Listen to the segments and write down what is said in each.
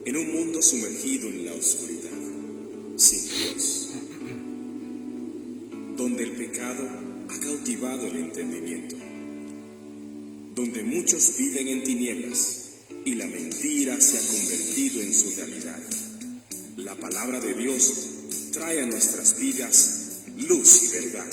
En un mundo sumergido en la oscuridad, sin Dios, donde el pecado ha cautivado el entendimiento, donde muchos viven en tinieblas y la mentira se ha convertido en su realidad, la palabra de Dios trae a nuestras vidas luz y verdad.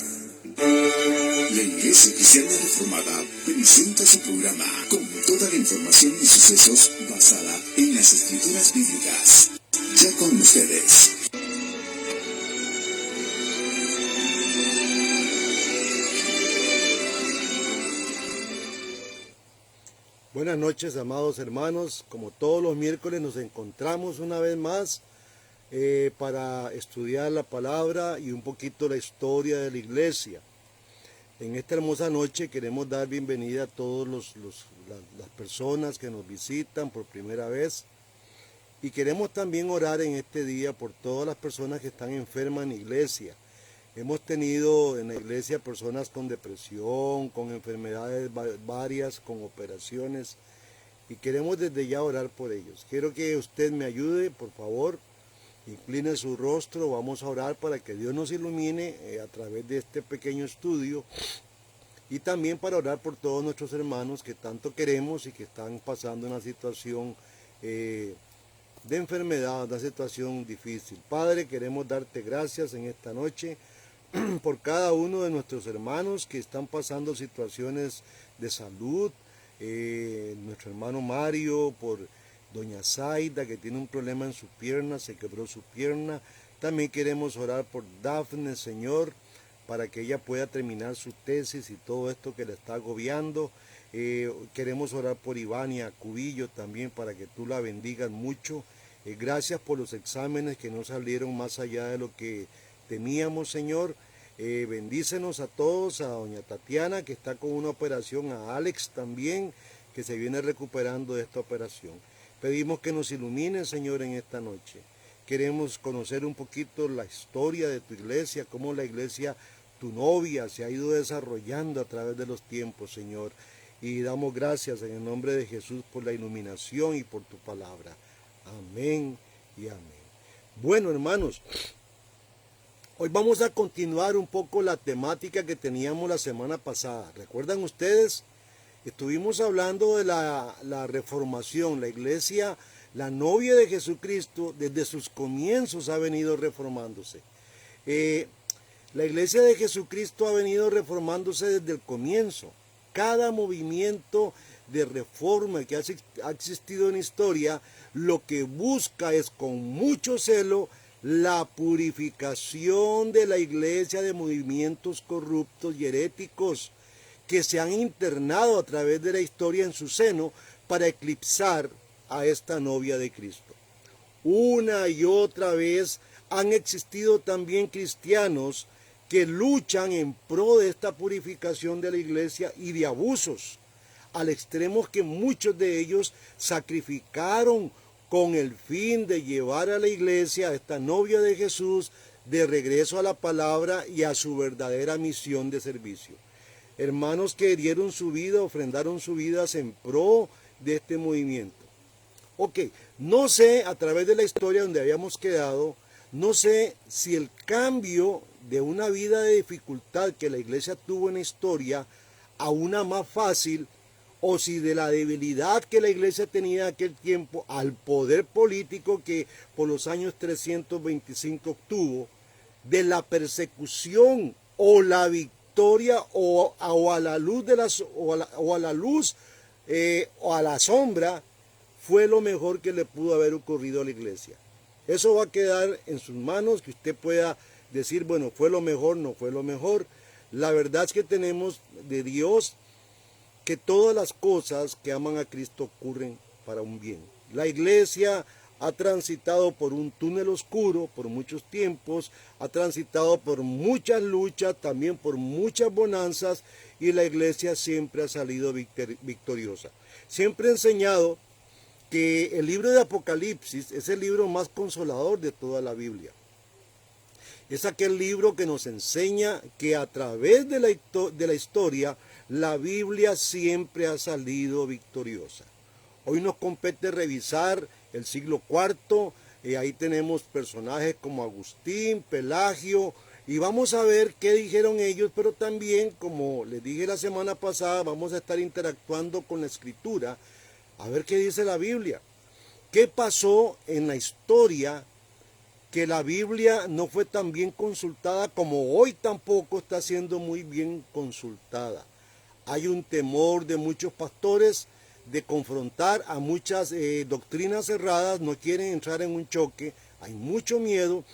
La Iglesia Cristiana Reformada presenta su programa con toda la información y sucesos basada en las Escrituras Bíblicas. Ya con ustedes. Buenas noches, amados hermanos. Como todos los miércoles nos encontramos una vez más para estudiar la palabra y un poquito la historia de la iglesia. En esta hermosa noche queremos dar bienvenida a todas las personas que nos visitan por primera vez. Y queremos también orar en este día por todas las personas que están enfermas en la iglesia. Hemos tenido en la iglesia personas con depresión, con enfermedades varias, con operaciones, y queremos desde ya orar por ellos. Quiero que usted me ayude, por favor, incline su rostro, vamos a orar para que Dios nos ilumine a través de este pequeño estudio, y también para orar por todos nuestros hermanos que tanto queremos y que están pasando una situación de enfermedad, una situación difícil. Padre, queremos darte gracias en esta noche por cada uno de nuestros hermanos que están pasando situaciones de salud, nuestro hermano Mario, por doña Zaida que tiene un problema en su pierna, se quebró su pierna. También queremos orar por Dafne, Señor, para que ella pueda terminar su tesis y todo esto que le está agobiando. Queremos orar por Ivania Cubillo también para que tú la bendigas mucho. Gracias por los exámenes que no salieron más allá de lo que temíamos, Señor. Bendícenos a todos, a doña Tatiana que está con una operación, a Alex también que se viene recuperando de esta operación. Pedimos que nos iluminen, Señor, en esta noche. Queremos conocer un poquito la historia de tu iglesia, cómo la iglesia, tu novia, se ha ido desarrollando a través de los tiempos, Señor. Y damos gracias en el nombre de Jesús por la iluminación y por tu palabra. Amén y amén. Bueno, hermanos, hoy vamos a continuar un poco la temática que teníamos la semana pasada. ¿Recuerdan ustedes? Estuvimos hablando de la reformación. La iglesia, la novia de Jesucristo, desde sus comienzos ha venido reformándose. La iglesia de Jesucristo ha venido reformándose desde el comienzo. Cada movimiento de reforma que ha existido en la historia, lo que busca es con mucho celo la purificación de la iglesia de movimientos corruptos y heréticos que se han internado a través de la historia en su seno para eclipsar a esta novia de Cristo. Una y otra vez han existido también cristianos que luchan en pro de esta purificación de la iglesia y de abusos, al extremo que muchos de ellos sacrificaron con el fin de llevar a la iglesia, a esta novia de Jesús, de regreso a la palabra y a su verdadera misión de servicio. Hermanos que dieron su vida, ofrendaron sus vidas en pro de este movimiento. Ok, no sé, a través de la historia donde habíamos quedado, no sé si el cambio de una vida de dificultad que la iglesia tuvo en la historia a una más fácil, o si de la debilidad que la iglesia tenía en aquel tiempo al poder político que por los años 325 obtuvo, de la persecución o la victoria o a la luz de o a la sombra, fue lo mejor que le pudo haber ocurrido a la iglesia. Eso va a quedar en sus manos, que usted pueda decir, bueno, fue lo mejor, no fue lo mejor. La verdad es que tenemos de Dios que todas las cosas que aman a Cristo ocurren para un bien. La iglesia ha transitado por un túnel oscuro por muchos tiempos, ha transitado por muchas luchas, también por muchas bonanzas, y la iglesia siempre ha salido victoriosa. Siempre he enseñado que el libro de Apocalipsis es el libro más consolador de toda la Biblia. Es aquel libro que nos enseña que a través de la historia, la Biblia siempre ha salido victoriosa. Hoy nos compete revisar el siglo IV. Ahí tenemos personajes como Agustín, Pelagio, y vamos a ver qué dijeron ellos, pero también, como les dije la semana pasada, vamos a estar interactuando con la Escritura, a ver qué dice la Biblia. ¿Qué pasó en la historia que la Biblia no fue tan bien consultada como hoy tampoco está siendo muy bien consultada? Hay un temor de muchos pastores de confrontar a muchas doctrinas cerradas, no quieren entrar en un choque, hay mucho miedo,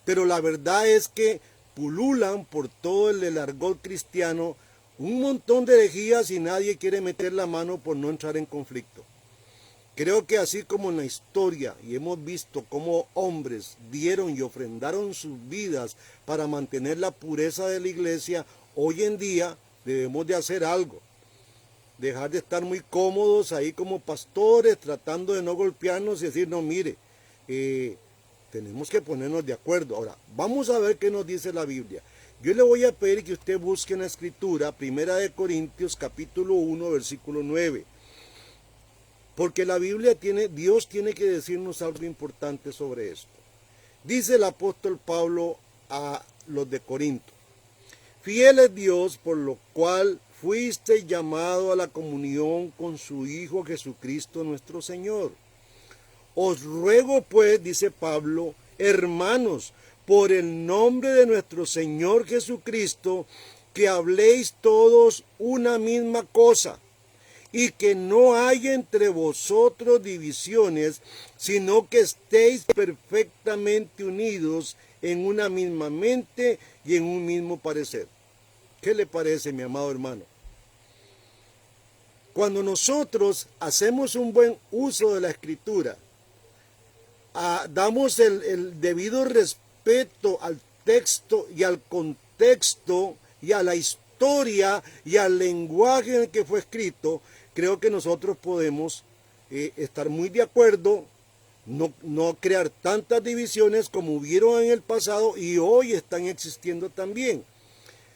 pero la verdad es que pululan por todo el argot cristiano un montón de herejías y nadie quiere meter la mano por no entrar en conflicto. Creo que así como en la historia, y hemos visto cómo hombres dieron y ofrendaron sus vidas para mantener la pureza de la iglesia, hoy en día debemos de hacer algo. Dejar de estar muy cómodos ahí como pastores, tratando de no golpearnos y decir, no, mire, tenemos que ponernos de acuerdo. Ahora, vamos a ver qué nos dice la Biblia. Yo le voy a pedir que usted busque en la Escritura, 1 Corintios capítulo 1, versículo 9. Porque la Biblia Dios tiene que decirnos algo importante sobre esto. Dice el apóstol Pablo a los de Corinto: fiel es Dios, por lo cual fuiste llamado a la comunión con su Hijo Jesucristo nuestro Señor. Os ruego pues, dice Pablo, hermanos, por el nombre de nuestro Señor Jesucristo, que habléis todos una misma cosa, y que no haya entre vosotros divisiones, sino que estéis perfectamente unidos en una misma mente y en un mismo parecer. ¿Qué le parece, mi amado hermano? Cuando nosotros hacemos un buen uso de la Escritura, damos el debido respeto al texto y al contexto y a la historia y al lenguaje en el que fue escrito, creo que nosotros podemos estar muy de acuerdo, no crear tantas divisiones como hubieron en el pasado y hoy están existiendo también.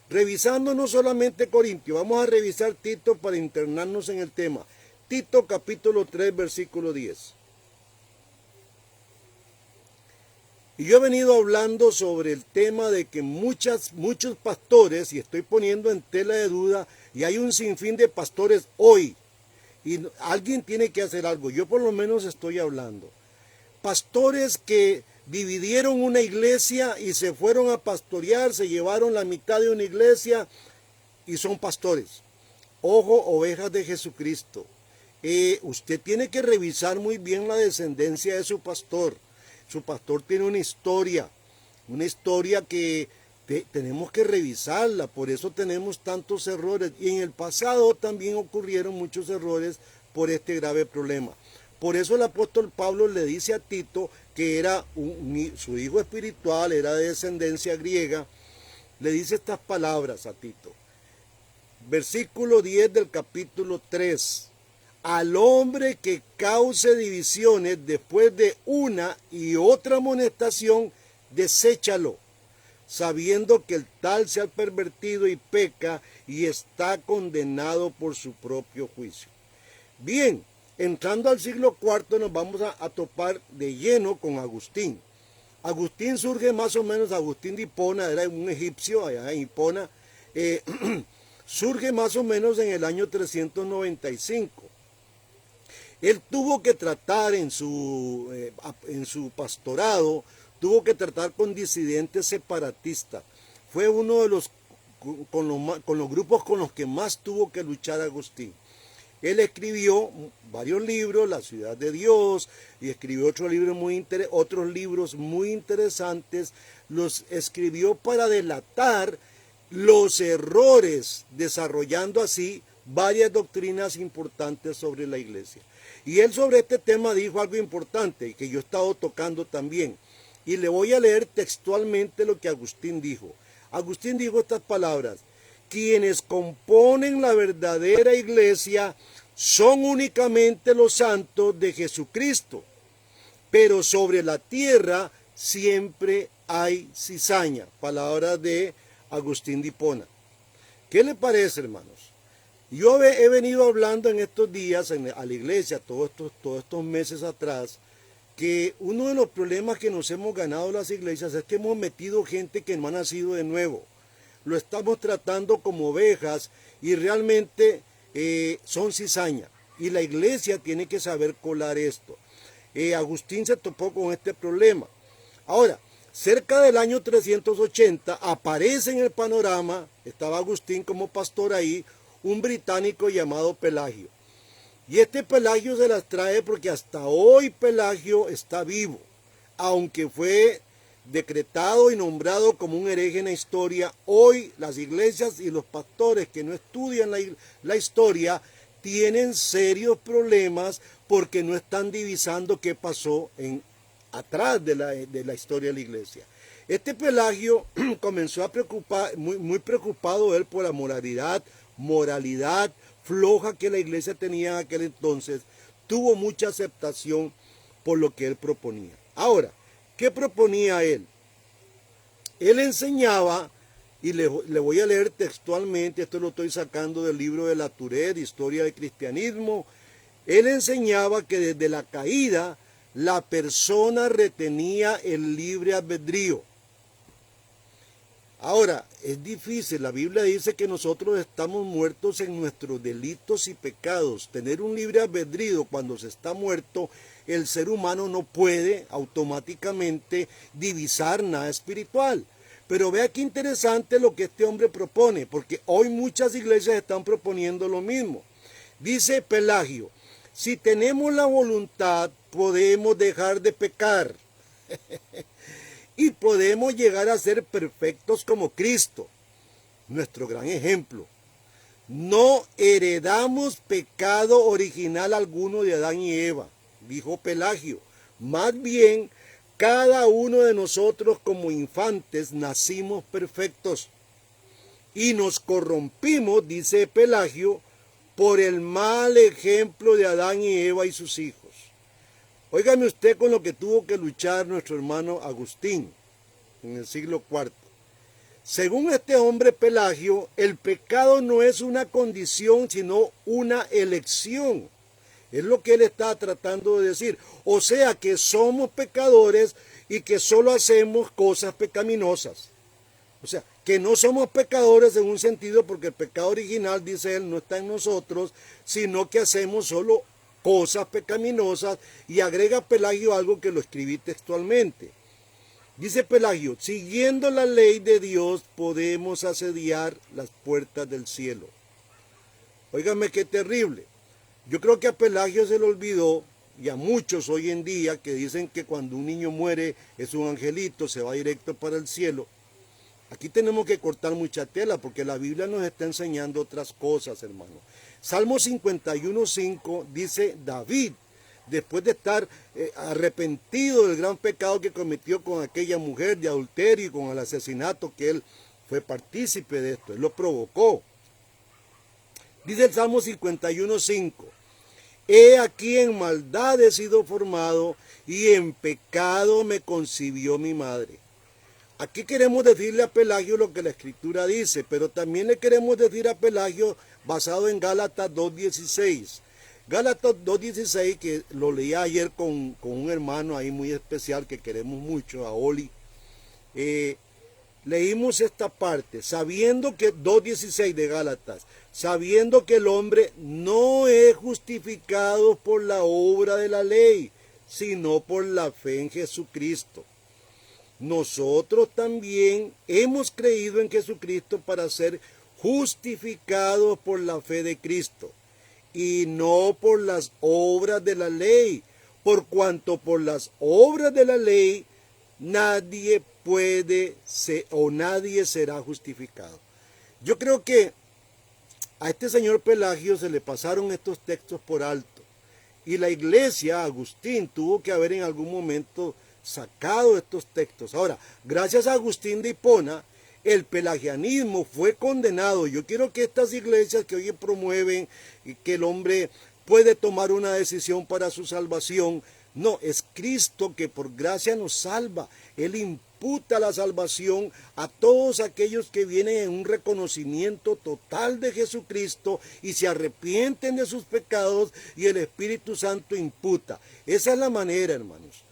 Revisando no solamente Corintios, vamos a revisar Tito para internarnos en el tema. Tito capítulo 3, versículo 10. Y yo he venido hablando sobre el tema de que muchos pastores, y estoy poniendo en tela de duda, y hay un sinfín de pastores hoy, y alguien tiene que hacer algo. Yo por lo menos estoy hablando. Pastores que dividieron una iglesia y se fueron a pastorear, se llevaron la mitad de una iglesia y son pastores. Ojo, ovejas de Jesucristo. Usted tiene que revisar muy bien la descendencia de su pastor. Su pastor tiene una historia que tenemos que revisarla, por eso tenemos tantos errores. Y en el pasado también ocurrieron muchos errores por este grave problema. Por eso el apóstol Pablo le dice a Tito, que era su hijo espiritual, era de descendencia griega, le dice estas palabras a Tito. Versículo 10 del capítulo 3. Al hombre que cause divisiones después de una y otra amonestación, deséchalo, sabiendo que el tal se ha pervertido y peca y está condenado por su propio juicio. Bien, entrando al siglo IV nos vamos a topar de lleno con Agustín. Agustín surge más o menos, Agustín de Hipona, era un egipcio allá en Hipona, surge más o menos en el año 395. Él tuvo que tratar en su pastorado, tuvo que tratar con disidentes separatistas. Fue uno de con los grupos con los que más tuvo que luchar Agustín. Él escribió varios libros, La Ciudad de Dios, y escribió otros libros muy interesantes. Los escribió para delatar los errores, desarrollando así varias doctrinas importantes sobre la iglesia. Y él sobre este tema dijo algo importante que yo he estado tocando también. Y le voy a leer textualmente lo que Agustín dijo. Agustín dijo estas palabras: quienes componen la verdadera iglesia son únicamente los santos de Jesucristo, pero sobre la tierra siempre hay cizaña. Palabras de Agustín de Hipona. ¿Qué le parece, hermanos? Yo he venido hablando en estos días a la iglesia, todos estos meses atrás, que uno de los problemas que nos hemos ganado las iglesias es que hemos metido gente que no ha nacido de nuevo. Lo estamos tratando como ovejas y realmente son cizaña. Y la iglesia tiene que saber colar esto. Agustín se topó con este problema. Ahora, cerca del año 380 aparece en el panorama, estaba Agustín como pastor ahí, un británico llamado Pelagio. Y este Pelagio se las trae porque hasta hoy Pelagio está vivo, aunque fue decretado y nombrado como un hereje en la historia. Hoy las iglesias y los pastores que no estudian la historia tienen serios problemas porque no están divisando qué pasó atrás de la historia de la iglesia. Este Pelagio comenzó a preocupar, muy preocupado él por la moralidad floja que la iglesia tenía en aquel entonces, tuvo mucha aceptación por lo que él proponía. Ahora, ¿qué proponía él? Él enseñaba, y le voy a leer textualmente, esto lo estoy sacando del libro de Latourette, Historia del Cristianismo. Él enseñaba que desde la caída la persona retenía el libre albedrío. Ahora, es difícil, la Biblia dice que nosotros estamos muertos en nuestros delitos y pecados. Tener un libre albedrío cuando se está muerto, el ser humano no puede automáticamente divisar nada espiritual. Pero vea qué interesante lo que este hombre propone, porque hoy muchas iglesias están proponiendo lo mismo. Dice Pelagio, si tenemos la voluntad, podemos dejar de pecar. Y podemos llegar a ser perfectos como Cristo, nuestro gran ejemplo. No heredamos pecado original alguno de Adán y Eva, dijo Pelagio. Más bien, cada uno de nosotros como infantes nacimos perfectos y nos corrompimos, dice Pelagio, por el mal ejemplo de Adán y Eva y sus hijos. Óigame usted con lo que tuvo que luchar nuestro hermano Agustín en el siglo IV. Según este hombre Pelagio, el pecado no es una condición, sino una elección. Es lo que él está tratando de decir. O sea que somos pecadores y que solo hacemos cosas pecaminosas. O sea, que no somos pecadores en un sentido porque el pecado original, dice él, no está en nosotros, sino que hacemos solo cosas pecaminosas, y agrega Pelagio algo que lo escribí textualmente. Dice Pelagio, siguiendo la ley de Dios podemos asediar las puertas del cielo. Óigame qué terrible. Yo creo que a Pelagio se le olvidó, y a muchos hoy en día que dicen que cuando un niño muere es un angelito, se va directo para el cielo. Aquí tenemos que cortar mucha tela porque la Biblia nos está enseñando otras cosas, hermano. Salmo 51:5 dice David, después de estar arrepentido del gran pecado que cometió con aquella mujer de adulterio y con el asesinato, que él fue partícipe de esto, él lo provocó. Dice el Salmo 51:5, he aquí en maldad he sido formado y en pecado me concibió mi madre. Aquí queremos decirle a Pelagio lo que la Escritura dice, pero también le queremos decir a Pelagio basado en Gálatas 2:16. Gálatas 2:16, que lo leí ayer con un hermano ahí muy especial que queremos mucho, a Oli. Leímos esta parte, sabiendo que, 2:16 de Gálatas, sabiendo que el hombre no es justificado por la obra de la ley, sino por la fe en Jesucristo. Nosotros también hemos creído en Jesucristo para ser justificados por la fe de Cristo y no por las obras de la ley, por cuanto por las obras de la ley nadie puede ser o nadie será justificado. Yo creo que a este señor Pelagio se le pasaron estos textos por alto y la iglesia, Agustín, tuvo que haber en algún momento sacado estos textos. Ahora, gracias a Agustín de Hipona, el pelagianismo fue condenado. Yo quiero que estas iglesias que hoy promueven que el hombre puede tomar una decisión para su salvación, no, es Cristo que por gracia nos salva. Él imputa la salvación a todos aquellos que vienen en un reconocimiento total de Jesucristo y se arrepienten de sus pecados, y el Espíritu Santo imputa. Esa es la manera, hermanos.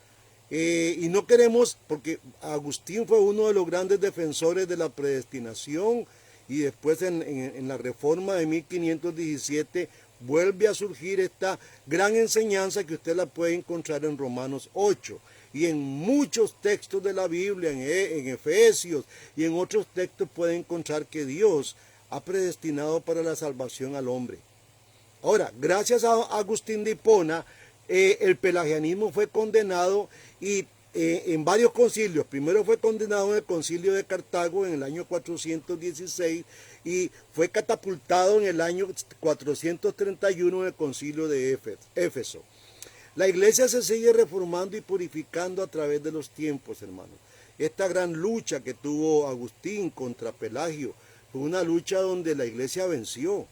Y no queremos, porque Agustín fue uno de los grandes defensores de la predestinación, y después en la Reforma de 1517 vuelve a surgir esta gran enseñanza que usted la puede encontrar en Romanos 8 y en muchos textos de la Biblia, en Efesios y en otros textos puede encontrar que Dios ha predestinado para la salvación al hombre. Ahora, gracias a Agustín de Hipona, el pelagianismo fue condenado y en varios concilios. Primero fue condenado en el concilio de Cartago en el año 416 y fue catapultado en el año 431 en el concilio de Éfeso. La iglesia se sigue reformando y purificando a través de los tiempos, hermanos. Esta gran lucha que tuvo Agustín contra Pelagio fue una lucha donde la iglesia venció.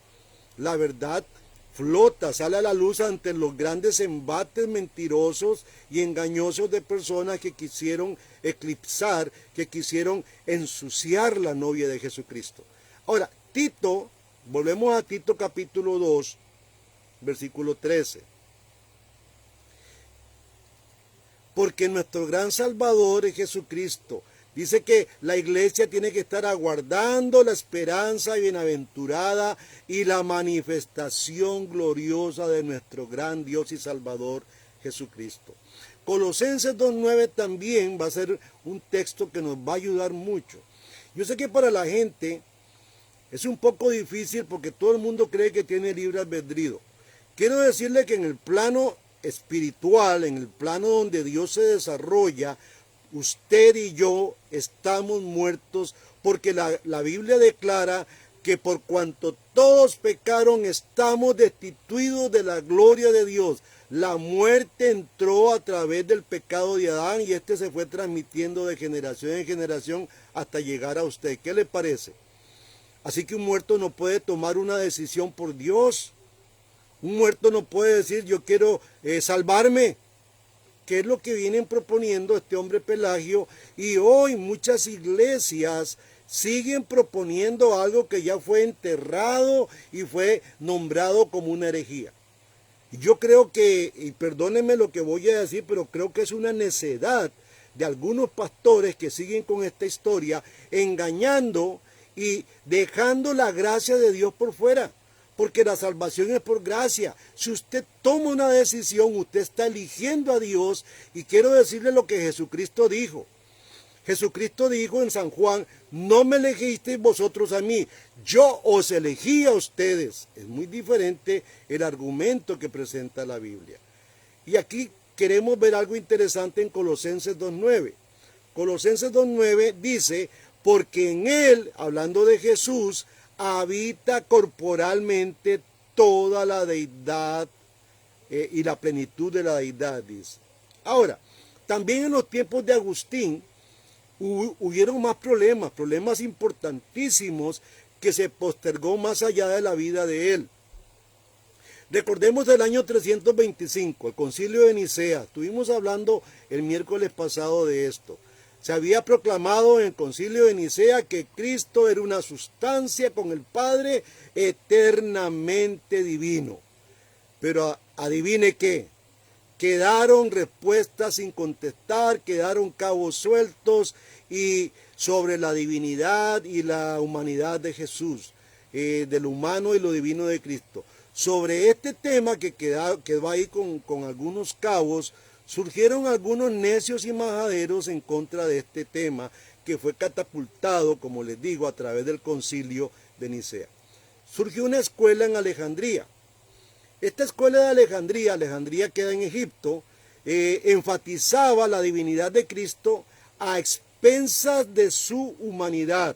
La verdad flota, sale a la luz ante los grandes embates mentirosos y engañosos de personas que quisieron eclipsar, que quisieron ensuciar la novia de Jesucristo. Ahora, Tito, volvemos a Tito capítulo 2, versículo 13. Porque nuestro gran Salvador es Jesucristo. Dice que la iglesia tiene que estar aguardando la esperanza bienaventurada y la manifestación gloriosa de nuestro gran Dios y Salvador Jesucristo. Colosenses 2.9 también va a ser un texto que nos va a ayudar mucho. Yo sé que para la gente es un poco difícil porque todo el mundo cree que tiene libre albedrío. Quiero decirle que en el plano espiritual, en el plano donde Dios se desarrolla, usted y yo estamos muertos porque la Biblia declara que por cuanto todos pecaron estamos destituidos de la gloria de Dios. La muerte entró a través del pecado de Adán y este se fue transmitiendo de generación en generación hasta llegar a usted. ¿Qué le parece? Así que un muerto no puede tomar una decisión por Dios. Un muerto no puede decir yo quiero salvarme. ¿Qué es lo que vienen proponiendo este hombre Pelagio? Y hoy muchas iglesias siguen proponiendo algo que ya fue enterrado y fue nombrado como una herejía. Yo creo que, y perdónenme lo que voy a decir, pero creo que es una necedad de algunos pastores que siguen con esta historia, engañando y dejando la gracia de Dios por fuera. Porque la salvación es por gracia. Si usted toma una decisión, usted está eligiendo a Dios. Y quiero decirle lo que Jesucristo dijo. Jesucristo dijo en San Juan, no me elegisteis vosotros a mí, yo os elegí a ustedes. Es muy diferente el argumento que presenta la Biblia. Y aquí queremos ver algo interesante en Colosenses 2.9. Colosenses 2.9 dice, porque en él, hablando de Jesús, habita corporalmente toda la deidad y la plenitud de la deidad, dice. Ahora, también en los tiempos de Agustín hubieron más problemas importantísimos que se postergó más allá de la vida de él. Recordemos el año 325, el concilio de Nicea. Estuvimos hablando el miércoles pasado de esto. Se había proclamado en el concilio de Nicea que Cristo era una sustancia con el Padre eternamente divino. Pero adivine qué, quedaron respuestas sin contestar, quedaron cabos sueltos y sobre la divinidad y la humanidad de Jesús, de lo humano y lo divino de Cristo. Sobre este tema que quedó ahí con algunos cabos, surgieron algunos necios y majaderos en contra de este tema que fue catapultado, como les digo, a través del concilio de Nicea. Surgió una escuela en Alejandría. Esta escuela de Alejandría queda en Egipto, enfatizaba la divinidad de Cristo a expensas de su humanidad.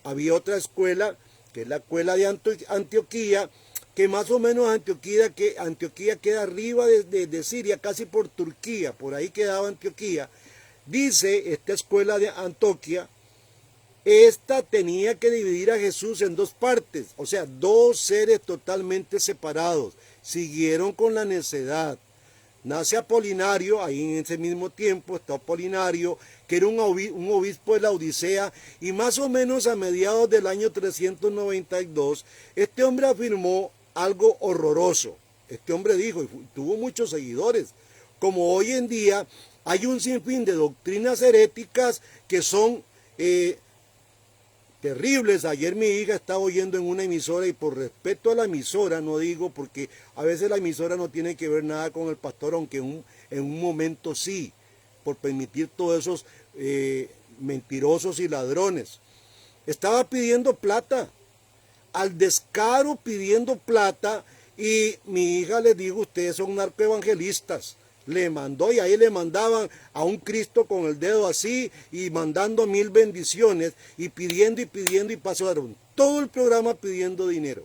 Había otra escuela, que es la escuela de Antioquía, que más o menos Antioquía queda arriba de Siria, casi por Turquía, por ahí quedaba Antioquía. Dice esta escuela de Antioquía, esta tenía que dividir a Jesús en dos partes, o sea, dos seres totalmente separados. Siguieron con la necedad. Nace Apolinario, ahí en ese mismo tiempo está Apolinario, que era un obispo de la Odisea, y más o menos a mediados del año 392, este hombre afirmó algo horroroso. Este hombre dijo, y tuvo muchos seguidores, como hoy en día Hay un sinfín de doctrinas heréticas que son terribles. Ayer mi hija estaba oyendo en una emisora, y por respeto a la emisora, no digo, porque a veces la emisora no tiene que ver nada con el pastor, aunque en un momento sí, por permitir todos esos mentirosos y ladrones. Estaba pidiendo plata, al descaro pidiendo plata, y mi hija le dijo: ustedes son narcoevangelistas. Le mandó, y ahí le mandaban a un Cristo con el dedo así y mandando 1000 bendiciones y pidiendo y pasaron todo el programa pidiendo dinero.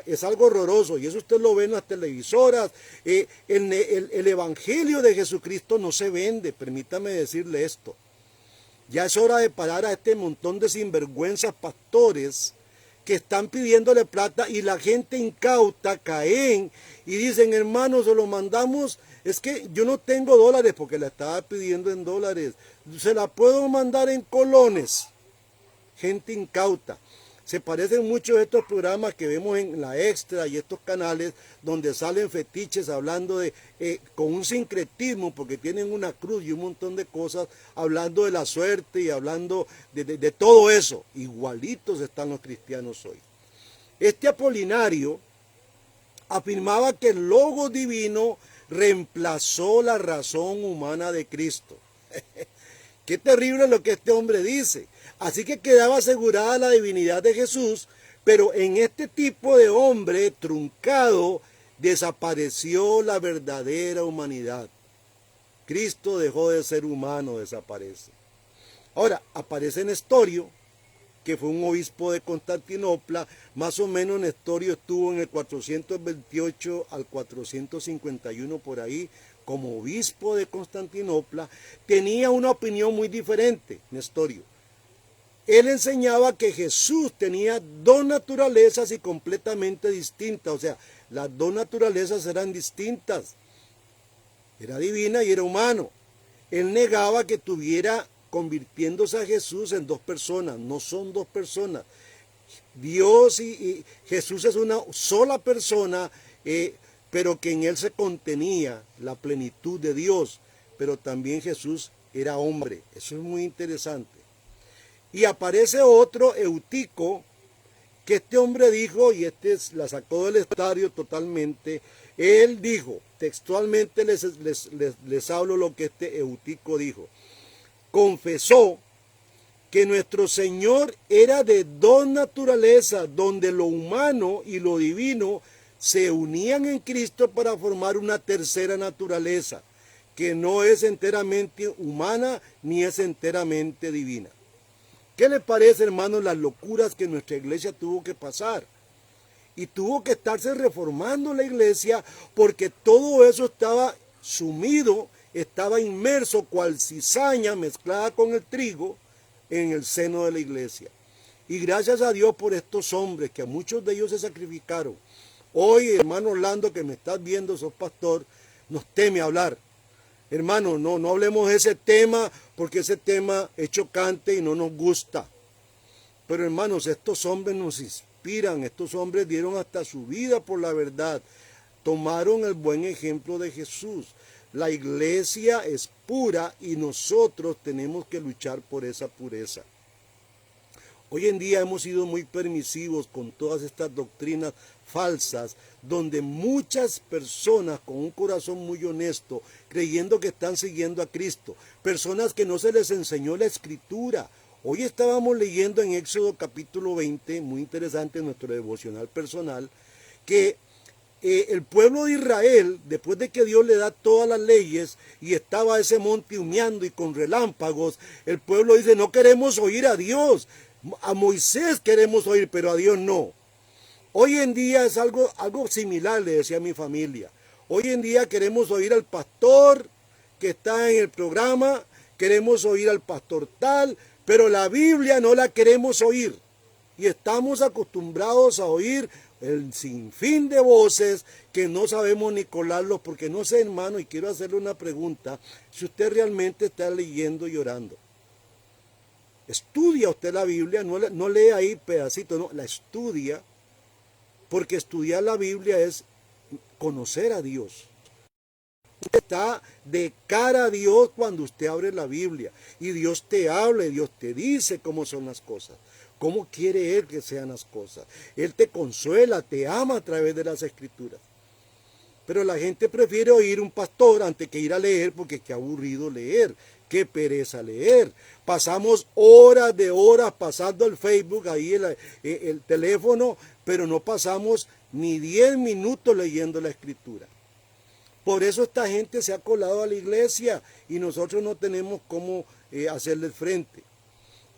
Es algo horroroso, y eso usted lo ve en las televisoras. El evangelio de Jesucristo no se vende, permítame decirle esto. Ya es hora de parar a este montón de sinvergüenzas pastores que están pidiéndole plata, y la gente incauta caen y dicen: hermano, se lo mandamos, es que yo no tengo dólares, porque la estaba pidiendo en dólares, se la puedo mandar en colones. Gente incauta. Se parecen mucho a estos programas que vemos en la Extra y estos canales donde salen fetiches hablando de, con un sincretismo, porque tienen una cruz y un montón de cosas, hablando de la suerte y hablando de todo eso. Igualitos están los cristianos hoy. Este Apolinario afirmaba que el Logos divino reemplazó la razón humana de Cristo. Qué terrible lo que este hombre dice. Así que quedaba asegurada la divinidad de Jesús, pero en este tipo de hombre truncado desapareció la verdadera humanidad. Cristo dejó de ser humano, desaparece. Ahora, aparece Nestorio, que fue un obispo de Constantinopla. Más o menos Nestorio estuvo en el 428 al 451 por ahí, como obispo de Constantinopla. Tenía una opinión muy diferente, Nestorio. Él enseñaba que Jesús tenía dos naturalezas y completamente distintas. O sea, las dos naturalezas eran distintas. Era divina y era humano. Él negaba que tuviera convirtiéndose a Jesús en dos personas. No son dos personas. Dios y Jesús es una sola persona, pero que en él se contenía la plenitud de Dios. Pero también Jesús era hombre. Eso es muy interesante. Y aparece otro, Eutico, que este hombre dijo, y la sacó del estadio totalmente. Él dijo, textualmente les hablo lo que este Eutico dijo. Confesó que nuestro Señor era de dos naturalezas, donde lo humano y lo divino se unían en Cristo para formar una tercera naturaleza, que no es enteramente humana ni es enteramente divina. ¿Qué le parece, hermanos, las locuras que nuestra iglesia tuvo que pasar? Y tuvo que estarse reformando la iglesia, porque todo eso estaba sumido, estaba inmerso cual cizaña mezclada con el trigo en el seno de la iglesia. Y gracias a Dios por estos hombres, que a muchos de ellos se sacrificaron. Hoy, hermano Orlando, que me estás viendo, sos pastor, nos teme hablar. Hermano, no hablemos de ese tema, porque ese tema es chocante y no nos gusta. Pero hermanos, estos hombres nos inspiran, estos hombres dieron hasta su vida por la verdad. Tomaron el buen ejemplo de Jesús. La iglesia es pura y nosotros tenemos que luchar por esa pureza. Hoy en día hemos sido muy permisivos con todas estas doctrinas falsas, donde muchas personas con un corazón muy honesto, creyendo que están siguiendo a Cristo, personas que no se les enseñó la Escritura. Hoy estábamos leyendo en Éxodo capítulo 20, muy interesante en nuestro devocional personal, que el pueblo de Israel, después de que Dios le da todas las leyes y estaba ese monte humeando y con relámpagos, el pueblo dice: no queremos oír a Dios. A Moisés queremos oír, pero a Dios no. Hoy en día es algo similar, le decía a mi familia. Hoy en día queremos oír al pastor que está en el programa, queremos oír al pastor tal, pero la Biblia no la queremos oír. Y estamos acostumbrados a oír el sinfín de voces que no sabemos ni colarlos, porque no sé, hermano, y quiero hacerle una pregunta: si usted realmente está leyendo y orando. Estudia usted la Biblia, no lee ahí pedacitos, no, la estudia, porque estudiar la Biblia es conocer a Dios. está de cara a Dios cuando usted abre la Biblia y Dios te habla y Dios te dice cómo son las cosas, cómo quiere Él que sean las cosas. Él te consuela, te ama a través de las Escrituras. Pero la gente prefiere oír un pastor antes que ir a leer porque qué aburrido leer, qué pereza leer. Pasamos horas de horas pasando el Facebook, ahí el teléfono, pero no pasamos ni 10 minutos leyendo la Escritura. Por eso esta gente se ha colado a la iglesia y nosotros no tenemos cómo hacerle frente.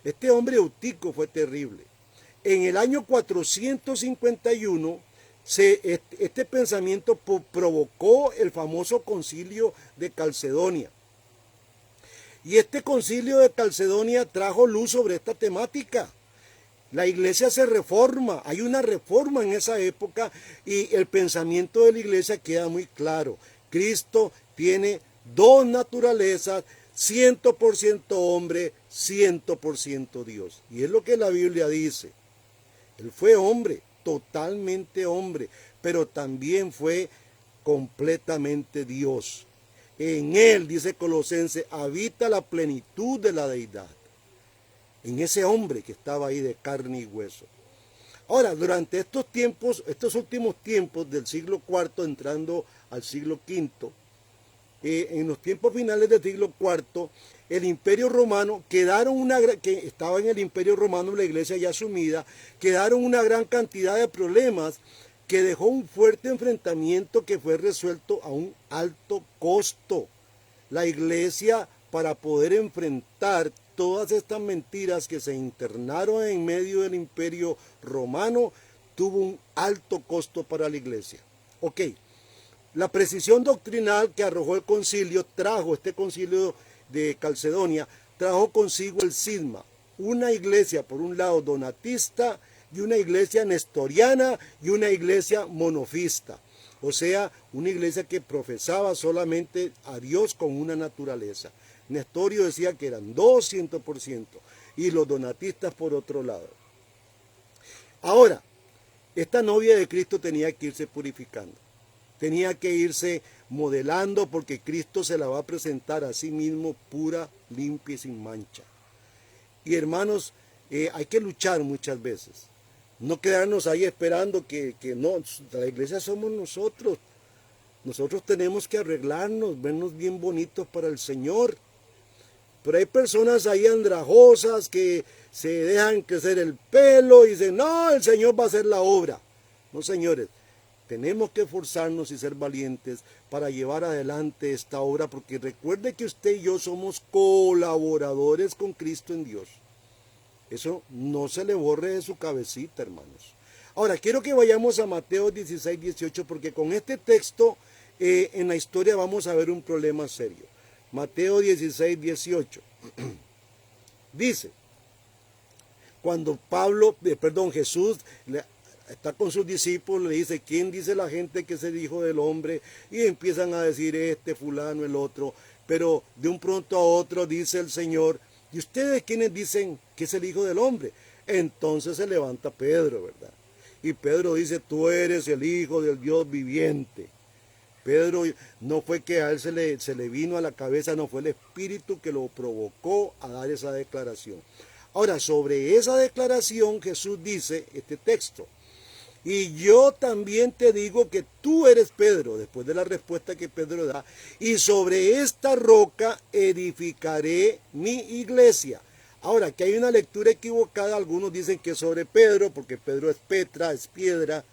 Este hombre Eutico fue terrible. En el año 451, este pensamiento provocó el famoso concilio de Calcedonia. Y este concilio de Calcedonia trajo luz sobre esta temática. La iglesia se reforma, hay una reforma en esa época y el pensamiento de la iglesia queda muy claro. Cristo tiene dos naturalezas, 100% hombre, 100% Dios. Y es lo que la Biblia dice. Él fue hombre, totalmente hombre, pero también fue completamente Dios. En él, dice Colosenses, habita la plenitud de la deidad. En ese hombre que estaba ahí de carne y hueso. Ahora, durante estos tiempos, estos últimos tiempos del siglo IV entrando al siglo V, en los tiempos finales del siglo IV, el Imperio Romano, que estaba en el Imperio Romano la iglesia ya sumida, quedaron una gran cantidad de problemas que dejó un fuerte enfrentamiento que fue resuelto a un alto costo. La iglesia, para poder enfrentar todas estas mentiras que se internaron en medio del Imperio Romano, tuvo un alto costo para la iglesia. Ok, la precisión doctrinal que arrojó el concilio, este concilio de Calcedonia, trajo consigo el cisma, una iglesia por un lado donatista y una iglesia nestoriana y una iglesia monofista. O sea, una iglesia que profesaba solamente a Dios con una naturaleza. Nestorio decía que eran 200% y los donatistas por otro lado. Ahora, esta novia de Cristo tenía que irse purificando, tenía que irse modelando porque Cristo se la va a presentar a sí mismo pura, limpia y sin mancha. Y hermanos, hay que luchar muchas veces, no quedarnos ahí esperando que no, la iglesia somos nosotros. Nosotros tenemos que arreglarnos, vernos bien bonitos para el Señor. Pero hay personas ahí andrajosas que se dejan crecer el pelo y dicen, no, el Señor va a hacer la obra. No, señores, tenemos que esforzarnos y ser valientes para llevar adelante esta obra, porque recuerde que usted y yo somos colaboradores con Cristo en Dios. Eso no se le borre de su cabecita, hermanos. Ahora, quiero que vayamos a Mateo 16, 18, porque con este texto en la historia vamos a ver un problema serio. Mateo 16, 18. Dice, cuando Jesús está con sus discípulos, le dice, ¿quién dice la gente que es el Hijo del Hombre? Y empiezan a decir fulano, el otro. Pero de un pronto a otro dice el Señor, ¿y ustedes quiénes dicen que es el Hijo del Hombre? Entonces se levanta Pedro, ¿verdad? Y Pedro dice, tú eres el Hijo del Dios viviente. Pedro no fue que a él se le vino a la cabeza, no, fue el Espíritu que lo provocó a dar esa declaración. Ahora, sobre esa declaración Jesús dice este texto, y yo también te digo que tú eres Pedro, después de la respuesta que Pedro da, y sobre esta roca edificaré mi iglesia. Ahora, que hay una lectura equivocada, algunos dicen que es sobre Pedro, porque Pedro es Petra, es piedra,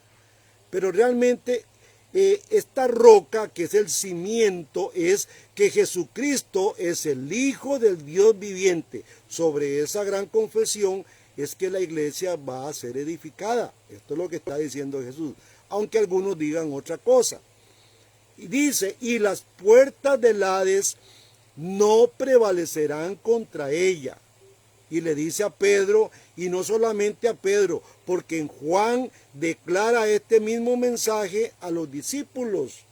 pero realmente esta roca, que es el cimiento, es que Jesucristo es el Hijo del Dios viviente. Sobre esa gran confesión es que la iglesia va a ser edificada. Esto es lo que está diciendo Jesús, aunque algunos digan otra cosa. Y dice, y las puertas del Hades no prevalecerán contra ella. Y le dice a Pedro, y no solamente a Pedro, porque en Juan declara este mismo mensaje a los discípulos.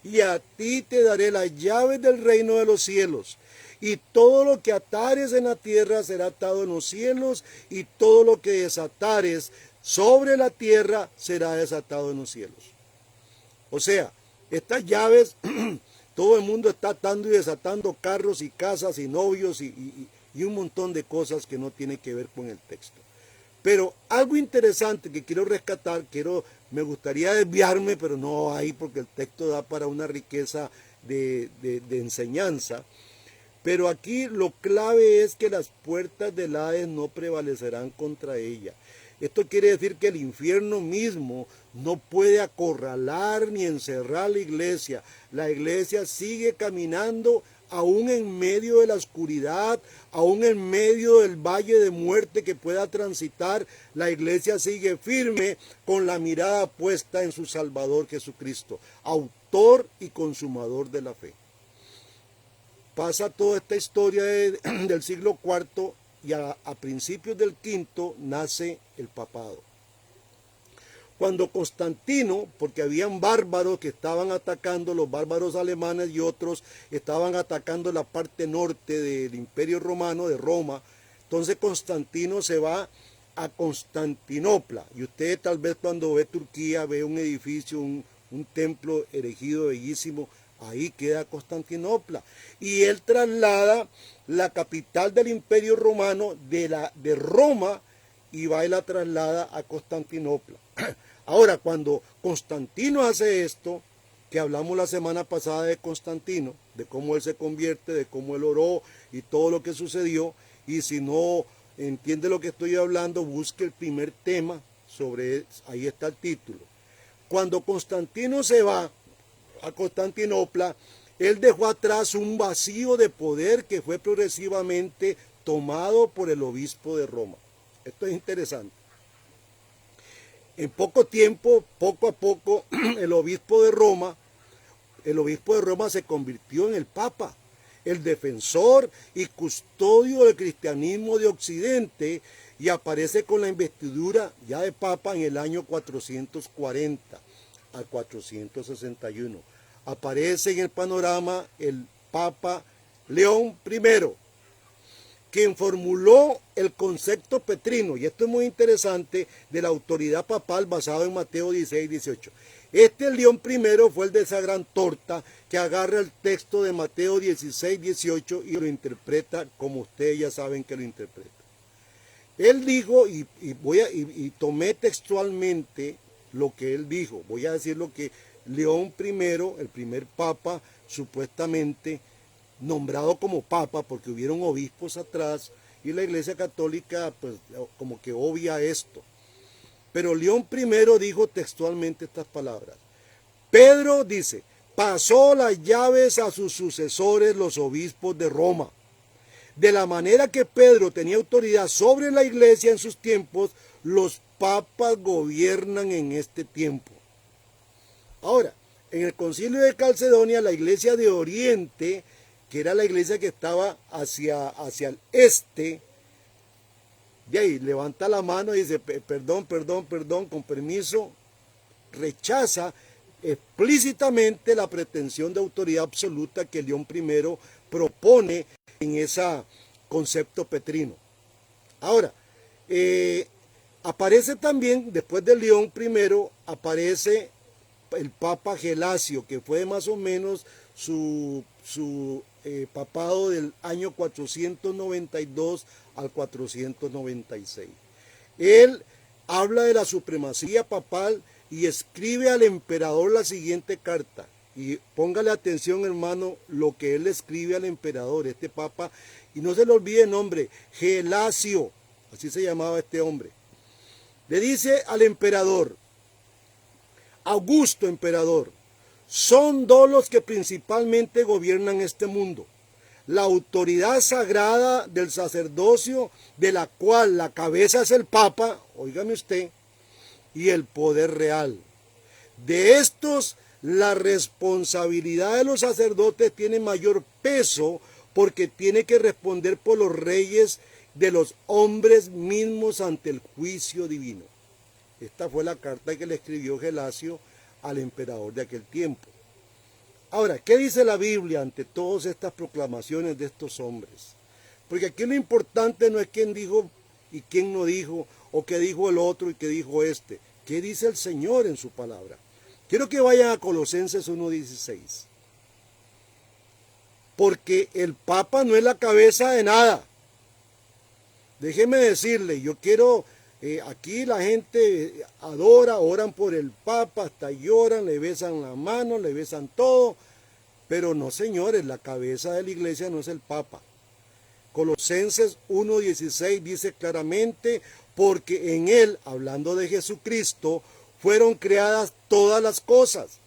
Y a ti te daré las llaves del reino de los cielos. Y todo lo que atares en la tierra será atado en los cielos, y todo lo que desatares sobre la tierra será desatado en los cielos. O sea, estas llaves Todo el mundo está atando y desatando carros y casas y novios y un montón de cosas que no tienen que ver con el texto. Pero algo interesante que quiero rescatar, me gustaría desviarme, pero no hay porque el texto da para una riqueza de enseñanza. Pero aquí lo clave es que las puertas del Hades no prevalecerán contra ella. Esto quiere decir que el infierno mismo no puede acorralar ni encerrar la iglesia. La iglesia sigue caminando aún en medio de la oscuridad, aún en medio del valle de muerte que pueda transitar. La iglesia sigue firme con la mirada puesta en su Salvador Jesucristo, autor y consumador de la fe. Pasa toda esta historia del siglo IV y a principios del V nace el papado. Cuando Constantino, porque habían bárbaros que estaban atacando, los bárbaros alemanes y otros estaban atacando la parte norte del Imperio Romano, de Roma, entonces Constantino se va a Constantinopla. Y usted tal vez cuando ve Turquía ve un edificio, un templo erigido bellísimo. Ahí queda Constantinopla. Y él traslada la capital del Imperio Romano de Roma y va y la traslada a Constantinopla. Ahora, cuando Constantino hace esto, que hablamos la semana pasada de Constantino, de cómo él se convierte, de cómo él oró y todo lo que sucedió, y si no entiende lo que estoy hablando, busque el primer tema, ahí está el título. Cuando Constantino se va a Constantinopla, él dejó atrás un vacío de poder que fue progresivamente tomado por el obispo de Roma. Esto es interesante. En poco tiempo, poco a poco, el obispo de Roma se convirtió en el Papa, el defensor y custodio del cristianismo de Occidente, y aparece con la investidura ya de Papa en el año 440 al 461. Aparece en el panorama el Papa León I, quien formuló el concepto petrino, y esto es muy interesante, de la autoridad papal basado en Mateo 16, 18. Este León I fue el de esa gran torta que agarra el texto de Mateo 16, 18 y lo interpreta como ustedes ya saben que lo interpreta. Él dijo, y tomé textualmente lo que él dijo, voy a decir lo que León I, el primer papa, supuestamente nombrado como papa, porque hubieron obispos atrás, y la Iglesia Católica pues como que obvia esto. Pero León I dijo textualmente estas palabras. Pedro dice, pasó las llaves a sus sucesores, los obispos de Roma. De la manera que Pedro tenía autoridad sobre la Iglesia en sus tiempos, los papas gobiernan en este tiempo. Ahora, en el concilio de Calcedonia, la iglesia de Oriente, que era la iglesia que estaba hacia el este, de ahí levanta la mano y dice, perdón, con permiso, rechaza explícitamente la pretensión de autoridad absoluta que León I propone en ese concepto petrino. Ahora, aparece también, después de León I, aparece el Papa Gelasio, que fue más o menos su papado del año 492 al 496. Él habla de la supremacía papal y escribe al emperador la siguiente carta. Y póngale atención, hermano, lo que él escribe al emperador, este papa, y no se le olvide el nombre, Gelasio, así se llamaba este hombre. Le dice al emperador, Augusto emperador, son dos los que principalmente gobiernan este mundo. La autoridad sagrada del sacerdocio, de la cual la cabeza es el Papa, óigame usted, y el poder real. De estos, la responsabilidad de los sacerdotes tiene mayor peso porque tiene que responder por los reyes de los hombres mismos ante el juicio divino. Esta fue la carta que le escribió Gelasio al emperador de aquel tiempo. Ahora, ¿qué dice la Biblia ante todas estas proclamaciones de estos hombres? Porque aquí lo importante no es quién dijo y quién no dijo, o qué dijo el otro y qué dijo este. ¿Qué dice el Señor en su palabra? Quiero que vayan a Colosenses 1:16. porque el Papa no es la cabeza de nada. Déjeme decirle, yo quiero, aquí la gente adora, oran por el Papa, hasta lloran, le besan la mano, le besan todo, pero no, señores, la cabeza de la iglesia no es el Papa. Colosenses 1:16 dice claramente, porque en él, hablando de Jesucristo, fueron creadas todas las cosas,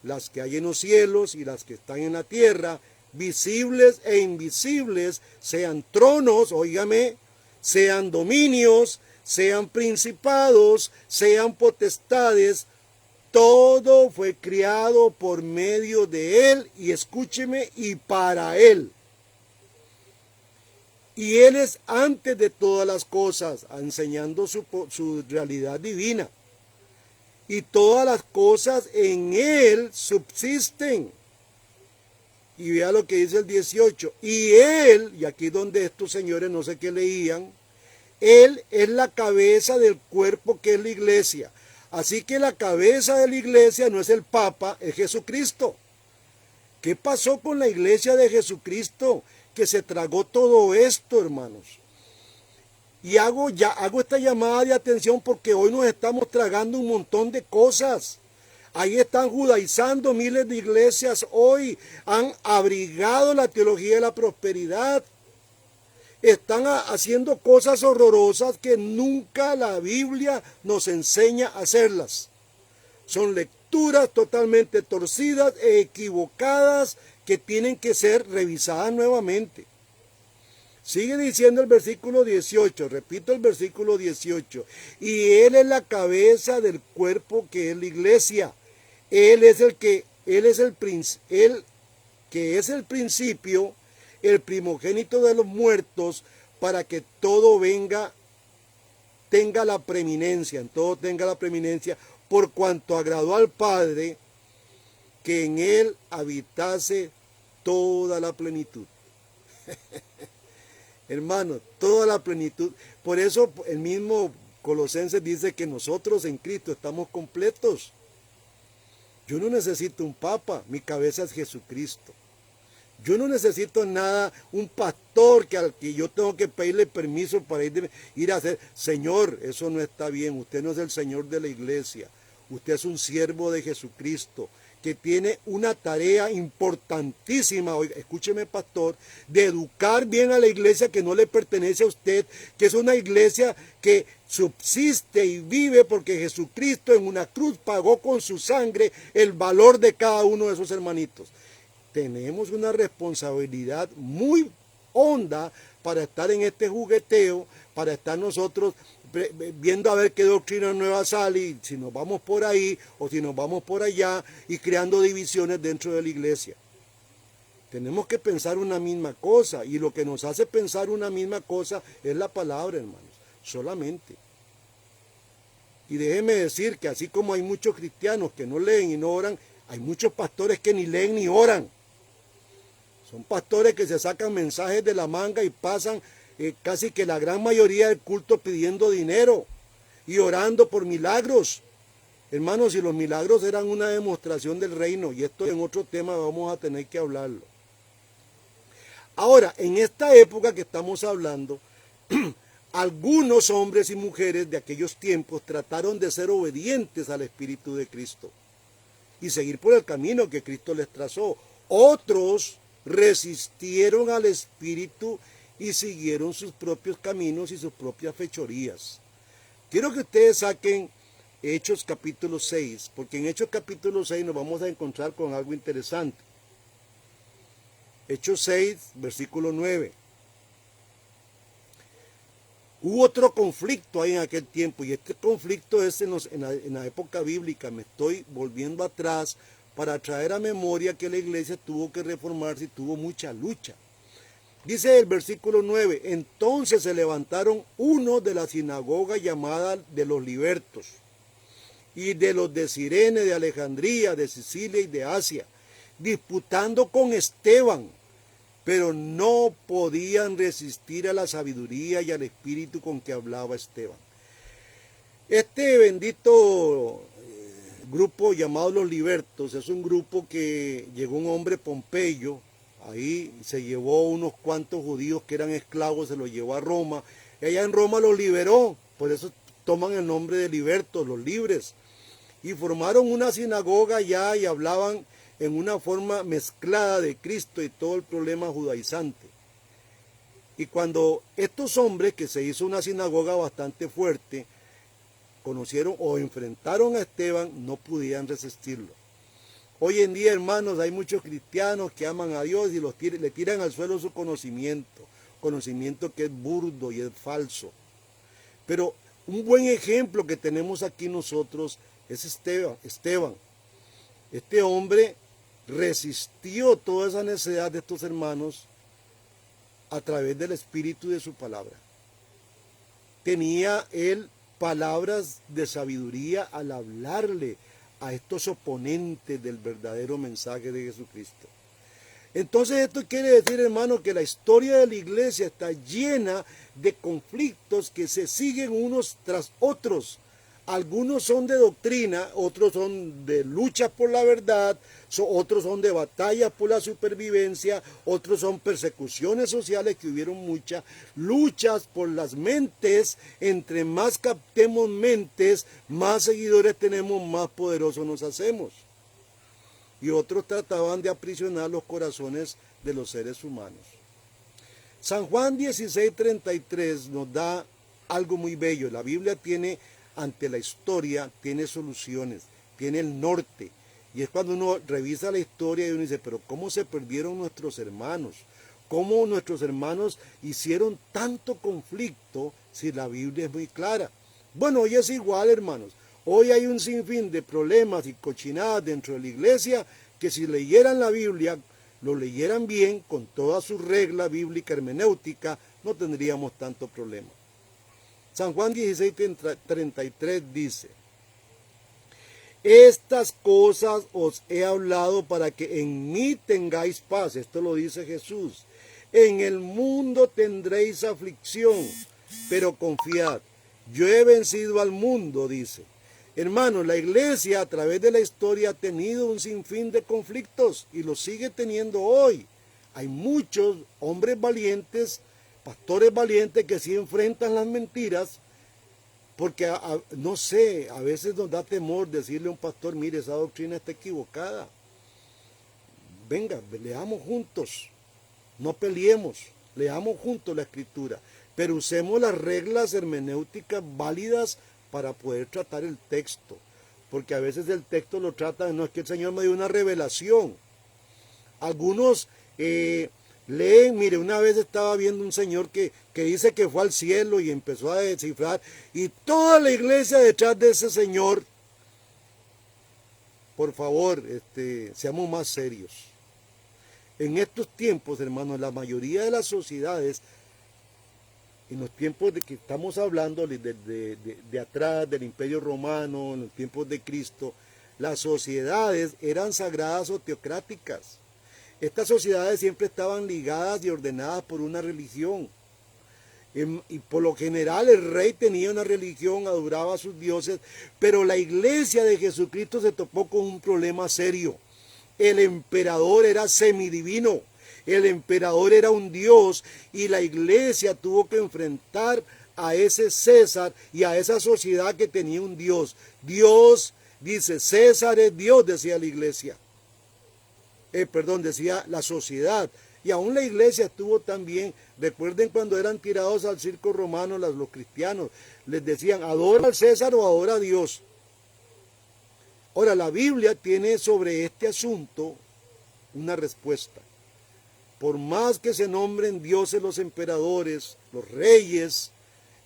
las que hay en los cielos y las que están en la tierra, visibles e invisibles, sean tronos, óigame, sean dominios, sean principados, sean potestades, todo fue creado por medio de él, y escúcheme, y para él. Y él es antes de todas las cosas, enseñando su realidad divina. Y todas las cosas en él subsisten. Y vea lo que dice el 18. Y él, y aquí donde estos señores no sé qué leían, él es la cabeza del cuerpo que es la iglesia. Así que la cabeza de la iglesia no es el Papa, es Jesucristo. ¿Qué pasó con la iglesia de Jesucristo? Que se tragó todo esto, hermanos. Y hago esta llamada de atención porque hoy nos estamos tragando un montón de cosas. Ahí están judaizando miles de iglesias hoy. Han abrigado la teología de la prosperidad. Están haciendo cosas horrorosas que nunca la Biblia nos enseña a hacerlas. Son lecturas totalmente torcidas e equivocadas que tienen que ser revisadas nuevamente. Sigue diciendo el versículo 18, repito el versículo 18, y él es la cabeza del cuerpo que es la iglesia. Él es el principio, el primogénito de los muertos, para que todo tenga la preeminencia, en todo tenga la preeminencia, por cuanto agradó al Padre que en él habitase toda la plenitud. Hermano, toda la plenitud. Por eso el mismo Colosenses dice que nosotros en Cristo estamos completos. Yo no necesito un papa, mi cabeza es Jesucristo. Yo no necesito nada, un pastor al que yo tengo que pedirle permiso para ir a hacer. Señor, eso no está bien, usted no es el Señor de la iglesia. Usted es un siervo de Jesucristo, que tiene una tarea importantísima, oiga, escúcheme pastor, de educar bien a la iglesia que no le pertenece a usted, que es una iglesia que subsiste y vive porque Jesucristo en una cruz pagó con su sangre el valor de cada uno de esos hermanitos. Tenemos una responsabilidad muy honda para estar en este jugueteo, para estar nosotros viendo a ver qué doctrina nueva sale, y si nos vamos por ahí o si nos vamos por allá, y creando divisiones dentro de la iglesia. Tenemos que pensar una misma cosa, y lo que nos hace pensar una misma cosa es la palabra, hermanos, solamente. Y déjeme decir que así como hay muchos cristianos que no leen y no oran, hay muchos pastores que ni leen ni oran. Son pastores que se sacan mensajes de la manga y pasan casi que la gran mayoría del culto pidiendo dinero y orando por milagros. Hermanos, si los milagros eran una demostración del reino, y esto en otro tema vamos a tener que hablarlo. Ahora, en esta época que estamos hablando, algunos hombres y mujeres de aquellos tiempos trataron de ser obedientes al Espíritu de Cristo y seguir por el camino que Cristo les trazó. Otros resistieron al Espíritu y siguieron sus propios caminos y sus propias fechorías. Quiero que ustedes saquen Hechos capítulo 6, porque en Hechos capítulo 6 nos vamos a encontrar con algo interesante. Hechos 6, versículo 9. Hubo otro conflicto ahí en aquel tiempo, y este conflicto es en la época bíblica. Me estoy volviendo atrás para traer a memoria que la iglesia tuvo que reformarse y tuvo mucha lucha. Dice el versículo 9, entonces se levantaron unos de la sinagoga llamada de los libertos, y de los de Cirene, de Alejandría, de Sicilia y de Asia, disputando con Esteban, pero no podían resistir a la sabiduría y al espíritu con que hablaba Esteban. Este bendito grupo llamado los libertos es un grupo que llegó un hombre Pompeyo ahí se llevó unos cuantos judíos que eran esclavos, se los llevó a Roma, y allá en Roma los liberó, por eso toman el nombre de libertos, los libres, y formaron una sinagoga allá y hablaban en una forma mezclada de Cristo y todo el problema judaizante. Y cuando estos hombres, que se hizo una sinagoga bastante fuerte, conocieron o enfrentaron a Esteban, no podían resistirlo. Hoy en día, hermanos, hay muchos cristianos que aman a Dios y le tiran al suelo su conocimiento que es burdo y es falso. Pero un buen ejemplo que tenemos aquí nosotros es Esteban. Este hombre resistió toda esa necedad de estos hermanos a través del espíritu de su palabra. Tenía él palabras de sabiduría al hablarle a estos oponentes del verdadero mensaje de Jesucristo. Entonces esto quiere decir, hermano, que la historia de la iglesia está llena de conflictos que se siguen unos tras otros. Algunos son de doctrina, otros son de lucha por la verdad, otros son de batalla por la supervivencia, otros son persecuciones sociales, que hubieron muchas, luchas por las mentes. Entre más captemos mentes, más seguidores tenemos, más poderosos nos hacemos. Y otros trataban de aprisionar los corazones de los seres humanos. San Juan 16:33 nos da algo muy bello. La Biblia tiene, ante la historia, tiene soluciones, tiene el norte. Y es cuando uno revisa la historia y uno dice, pero ¿cómo se perdieron nuestros hermanos? ¿Cómo nuestros hermanos hicieron tanto conflicto si la Biblia es muy clara? Bueno, hoy es igual, hermanos. Hoy hay un sinfín de problemas y cochinadas dentro de la iglesia que si leyeran la Biblia, lo leyeran bien, con toda su regla bíblica hermenéutica, no tendríamos tanto problema. San Juan 16:33 dice, estas cosas os he hablado para que en mí tengáis paz. Esto lo dice Jesús. En el mundo tendréis aflicción, pero confiad, yo he vencido al mundo, dice. Hermanos, la iglesia a través de la historia ha tenido un sinfín de conflictos y lo sigue teniendo hoy. Hay muchos hombres valientes, pastores valientes que sí enfrentan las mentiras, porque no sé, a veces nos da temor decirle a un pastor, mire, esa doctrina está equivocada. Venga, leamos juntos, no peleemos, leamos juntos la escritura, pero usemos las reglas hermenéuticas válidas para poder tratar el texto, porque a veces el texto lo tratan, no es que el Señor me dio una revelación. Algunos leen, mire, una vez estaba viendo un señor que dice que fue al cielo y empezó a descifrar, y toda la iglesia detrás de ese señor. Por favor, seamos más serios. En estos tiempos, hermanos, la mayoría de las sociedades, en los tiempos de que estamos hablando de atrás, del Imperio Romano, en los tiempos de Cristo, las sociedades eran sagradas o teocráticas. Estas sociedades siempre estaban ligadas y ordenadas por una religión. Y por lo general el rey tenía una religión, adoraba a sus dioses, pero la iglesia de Jesucristo se topó con un problema serio. El emperador era semidivino. El emperador era un dios y la iglesia tuvo que enfrentar a ese César y a esa sociedad que tenía un dios. Dios dice, César es Dios, decía la iglesia. Decía la sociedad. Y aún la iglesia estuvo también, recuerden cuando eran tirados al circo romano los cristianos, les decían, adora al César o adora a Dios. Ahora, la Biblia tiene sobre este asunto una respuesta. Por más que se nombren dioses los emperadores, los reyes,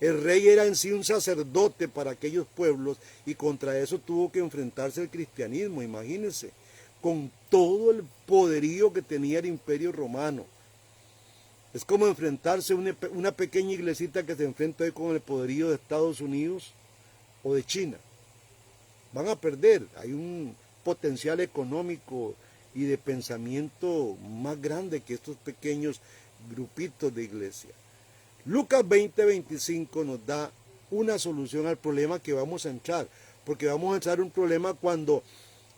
el rey era en sí un sacerdote para aquellos pueblos y contra eso tuvo que enfrentarse el cristianismo, imagínense, con todo el poderío que tenía el Imperio Romano. Es como enfrentarse a una pequeña iglesita que se enfrenta hoy con el poderío de Estados Unidos o de China. Van a perder, hay un potencial económico y de pensamiento más grande que estos pequeños grupitos de iglesia. Lucas 20:25 nos da una solución al problema que vamos a entrar, porque vamos a entrar un problema cuando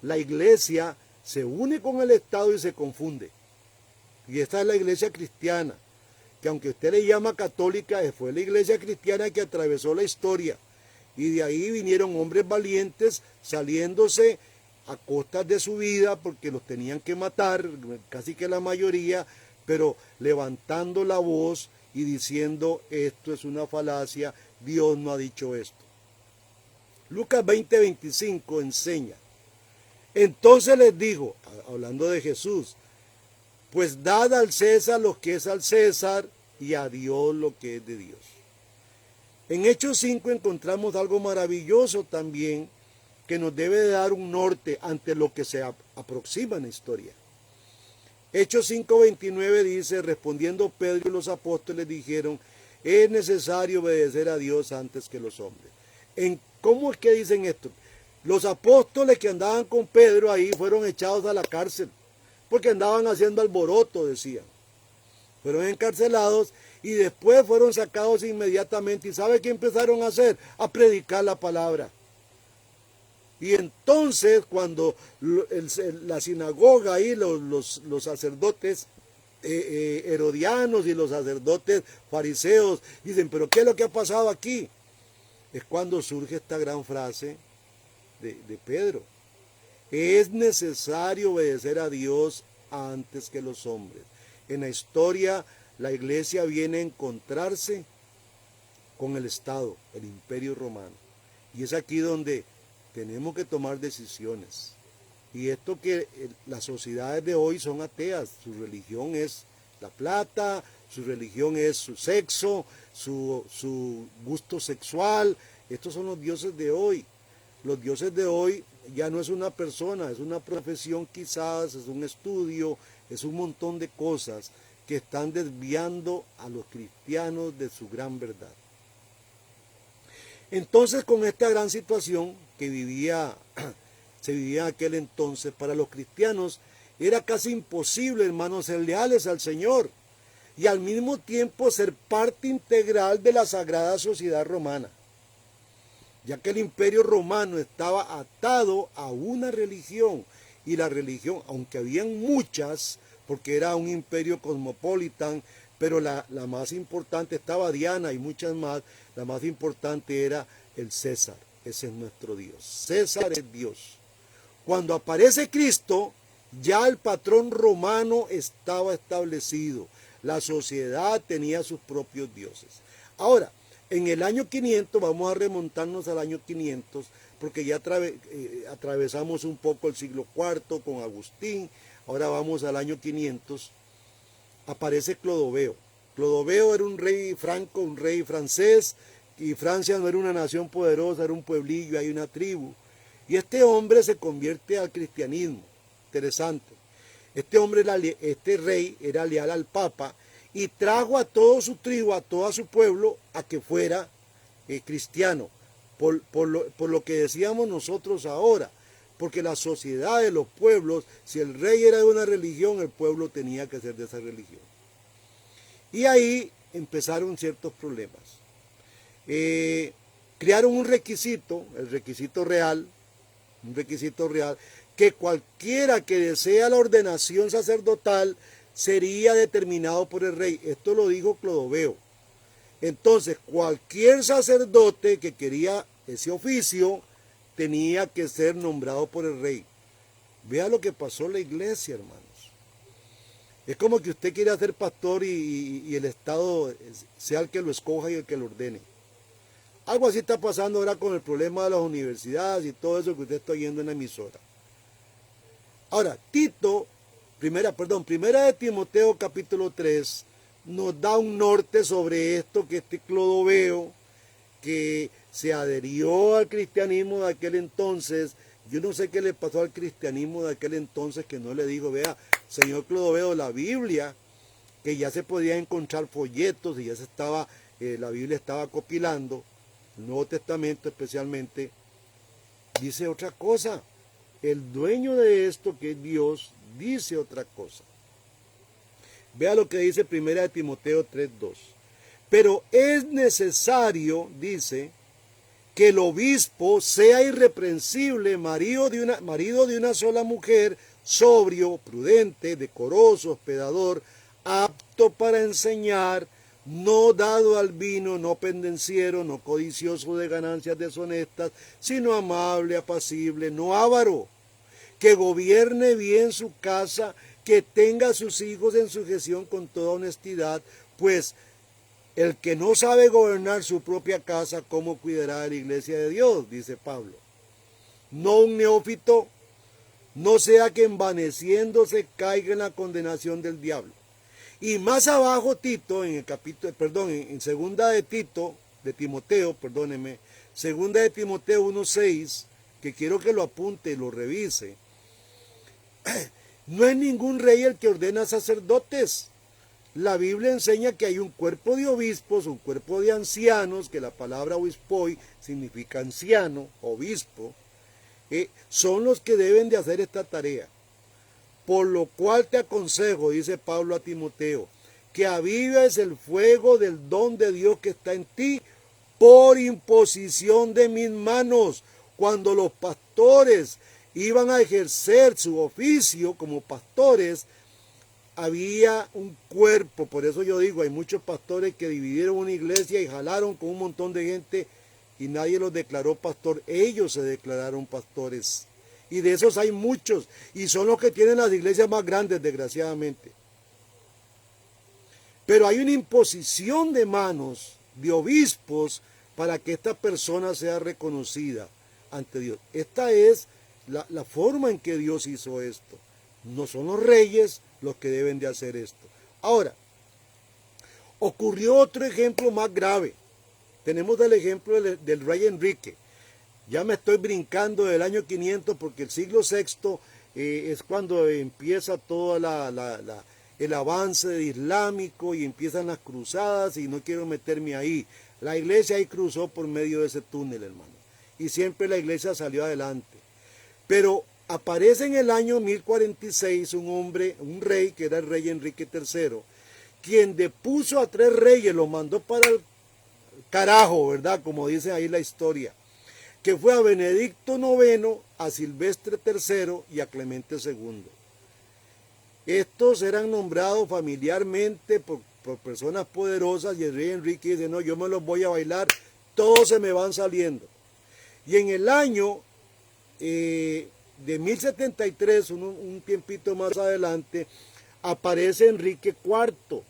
la iglesia se une con el Estado y se confunde. Y esta es la iglesia cristiana, que aunque usted le llama católica, fue la iglesia cristiana que atravesó la historia. Y de ahí vinieron hombres valientes saliéndose a costas de su vida porque los tenían que matar, casi que la mayoría, pero levantando la voz y diciendo esto es una falacia, Dios no ha dicho esto. Lucas 20:25 enseña. Entonces les dijo, hablando de Jesús, pues dad al César lo que es al César y a Dios lo que es de Dios. En Hechos 5 encontramos algo maravilloso también que nos debe de dar un norte ante lo que se aproxima en la historia. Hechos 5:29 dice, respondiendo Pedro y los apóstoles dijeron, es necesario obedecer a Dios antes que los hombres. ¿Cómo es que dicen esto? Los apóstoles que andaban con Pedro ahí fueron echados a la cárcel, porque andaban haciendo alboroto, decían. Fueron encarcelados y después fueron sacados inmediatamente. ¿Y sabe qué empezaron a hacer? A predicar la palabra. Y entonces cuando la sinagoga ahí, los sacerdotes herodianos y los sacerdotes fariseos dicen, pero ¿qué es lo que ha pasado aquí? Es cuando surge esta gran frase de Pedro. Es necesario obedecer a Dios antes que los hombres. En la historia, la iglesia viene a encontrarse con el Estado, el Imperio Romano. Y es aquí donde tenemos que tomar decisiones. Y esto que las sociedades de hoy son ateas, su religión es la plata, su religión es su sexo, su gusto sexual. Estos son los dioses de hoy. Los dioses de hoy ya no es una persona, es una profesión quizás, es un estudio, es un montón de cosas que están desviando a los cristianos de su gran verdad. Entonces, con esta gran situación que se vivía en aquel entonces, para los cristianos era casi imposible, hermanos, ser leales al Señor y al mismo tiempo ser parte integral de la sagrada sociedad romana, ya que el imperio romano estaba atado a una religión, y la religión, aunque habían muchas, porque era un imperio cosmopolitan, pero la más importante estaba Diana y muchas más, la más importante era el César. Ese es nuestro Dios. César es Dios. Cuando aparece Cristo, ya el patrón romano estaba establecido. La sociedad tenía sus propios dioses. Ahora, en el año 500, vamos a remontarnos al año 500, porque ya atravesamos un poco el siglo IV con Agustín, ahora vamos al año 500, aparece Clodoveo. Clodoveo era un rey franco, un rey francés, y Francia no era una nación poderosa, era un pueblillo, hay una tribu. Y este hombre se convierte al cristianismo. Interesante. Este rey era leal al Papa y trajo a toda su tribu, a todo su pueblo, a que fuera cristiano. Por lo que decíamos nosotros ahora. Porque la sociedad de los pueblos, si el rey era de una religión, el pueblo tenía que ser de esa religión. Y ahí empezaron ciertos problemas. Crearon un requisito, el requisito real, que cualquiera que desea la ordenación sacerdotal sería determinado por el rey. Esto lo dijo Clodoveo. Entonces, cualquier sacerdote que quería ese oficio tenía que ser nombrado por el rey. Vea lo que pasó en la iglesia, hermanos. Es como que usted quiere ser pastor y el Estado sea el que lo escoja y el que lo ordene. Algo así está pasando ahora con el problema de las universidades y todo eso que usted está oyendo en la emisora. Ahora, primera de Timoteo capítulo 3 nos da un norte sobre esto, que este Clodoveo, que se adherió al cristianismo de aquel entonces. Yo no sé qué le pasó al cristianismo de aquel entonces, que no le dijo, vea, señor Clodoveo, la Biblia, que ya se podía encontrar folletos y ya la Biblia estaba compilando, el Nuevo Testamento especialmente, dice otra cosa. El dueño de esto, que es Dios, dice otra cosa. Vea lo que dice 1 de Timoteo 3:2. Pero es necesario, dice, que el obispo sea irreprensible, marido de una sola mujer, sobrio, prudente, decoroso, hospedador, apto para enseñar, no dado al vino, no pendenciero, no codicioso de ganancias deshonestas, sino amable, apacible, no avaro, que gobierne bien su casa, que tenga a sus hijos en sujeción con toda honestidad, pues el que no sabe gobernar su propia casa, ¿cómo cuidará de la iglesia de Dios? Dice Pablo. No un neófito, no sea que envaneciéndose caiga en la condenación del diablo. Y más abajo Tito, en el capítulo, en segunda de Timoteo, segunda de Timoteo 1:6, que quiero que lo apunte y lo revise. No es ningún rey el que ordena sacerdotes. La Biblia enseña que hay un cuerpo de obispos, un cuerpo de ancianos, que la palabra obispoi significa anciano, obispo, son los que deben de hacer esta tarea. Por lo cual te aconsejo, dice Pablo a Timoteo, que avives el fuego del don de Dios que está en ti por imposición de mis manos. Cuando los pastores iban a ejercer su oficio como pastores, había un cuerpo. Por eso yo digo, hay muchos pastores que dividieron una iglesia y jalaron con un montón de gente y nadie los declaró pastor. Ellos se declararon pastores. Y de esos hay muchos, y son los que tienen las iglesias más grandes, desgraciadamente. Pero hay una imposición de manos de obispos para que esta persona sea reconocida ante Dios. Esta es la forma en que Dios hizo esto. No son los reyes los que deben de hacer esto. Ahora, ocurrió otro ejemplo más grave. Tenemos el ejemplo del rey Enrique. Ya me estoy brincando del año 500 porque el siglo VI es cuando empieza todo el avance islámico y empiezan las cruzadas y no quiero meterme ahí. La iglesia ahí cruzó por medio de ese túnel, hermano. Y siempre la iglesia salió adelante. Pero aparece en el año 1046 un rey que era el rey Enrique III, quien depuso a 3 reyes, los mandó para el carajo, ¿verdad? Como dice ahí la historia. Que fue a Benedicto IX, a Silvestre III y a Clemente II. Estos eran nombrados familiarmente por personas poderosas y el rey Enrique dice, no, yo me los voy a bailar, todos se me van saliendo. Y en el año de 1073, un tiempito más adelante, aparece Enrique IV.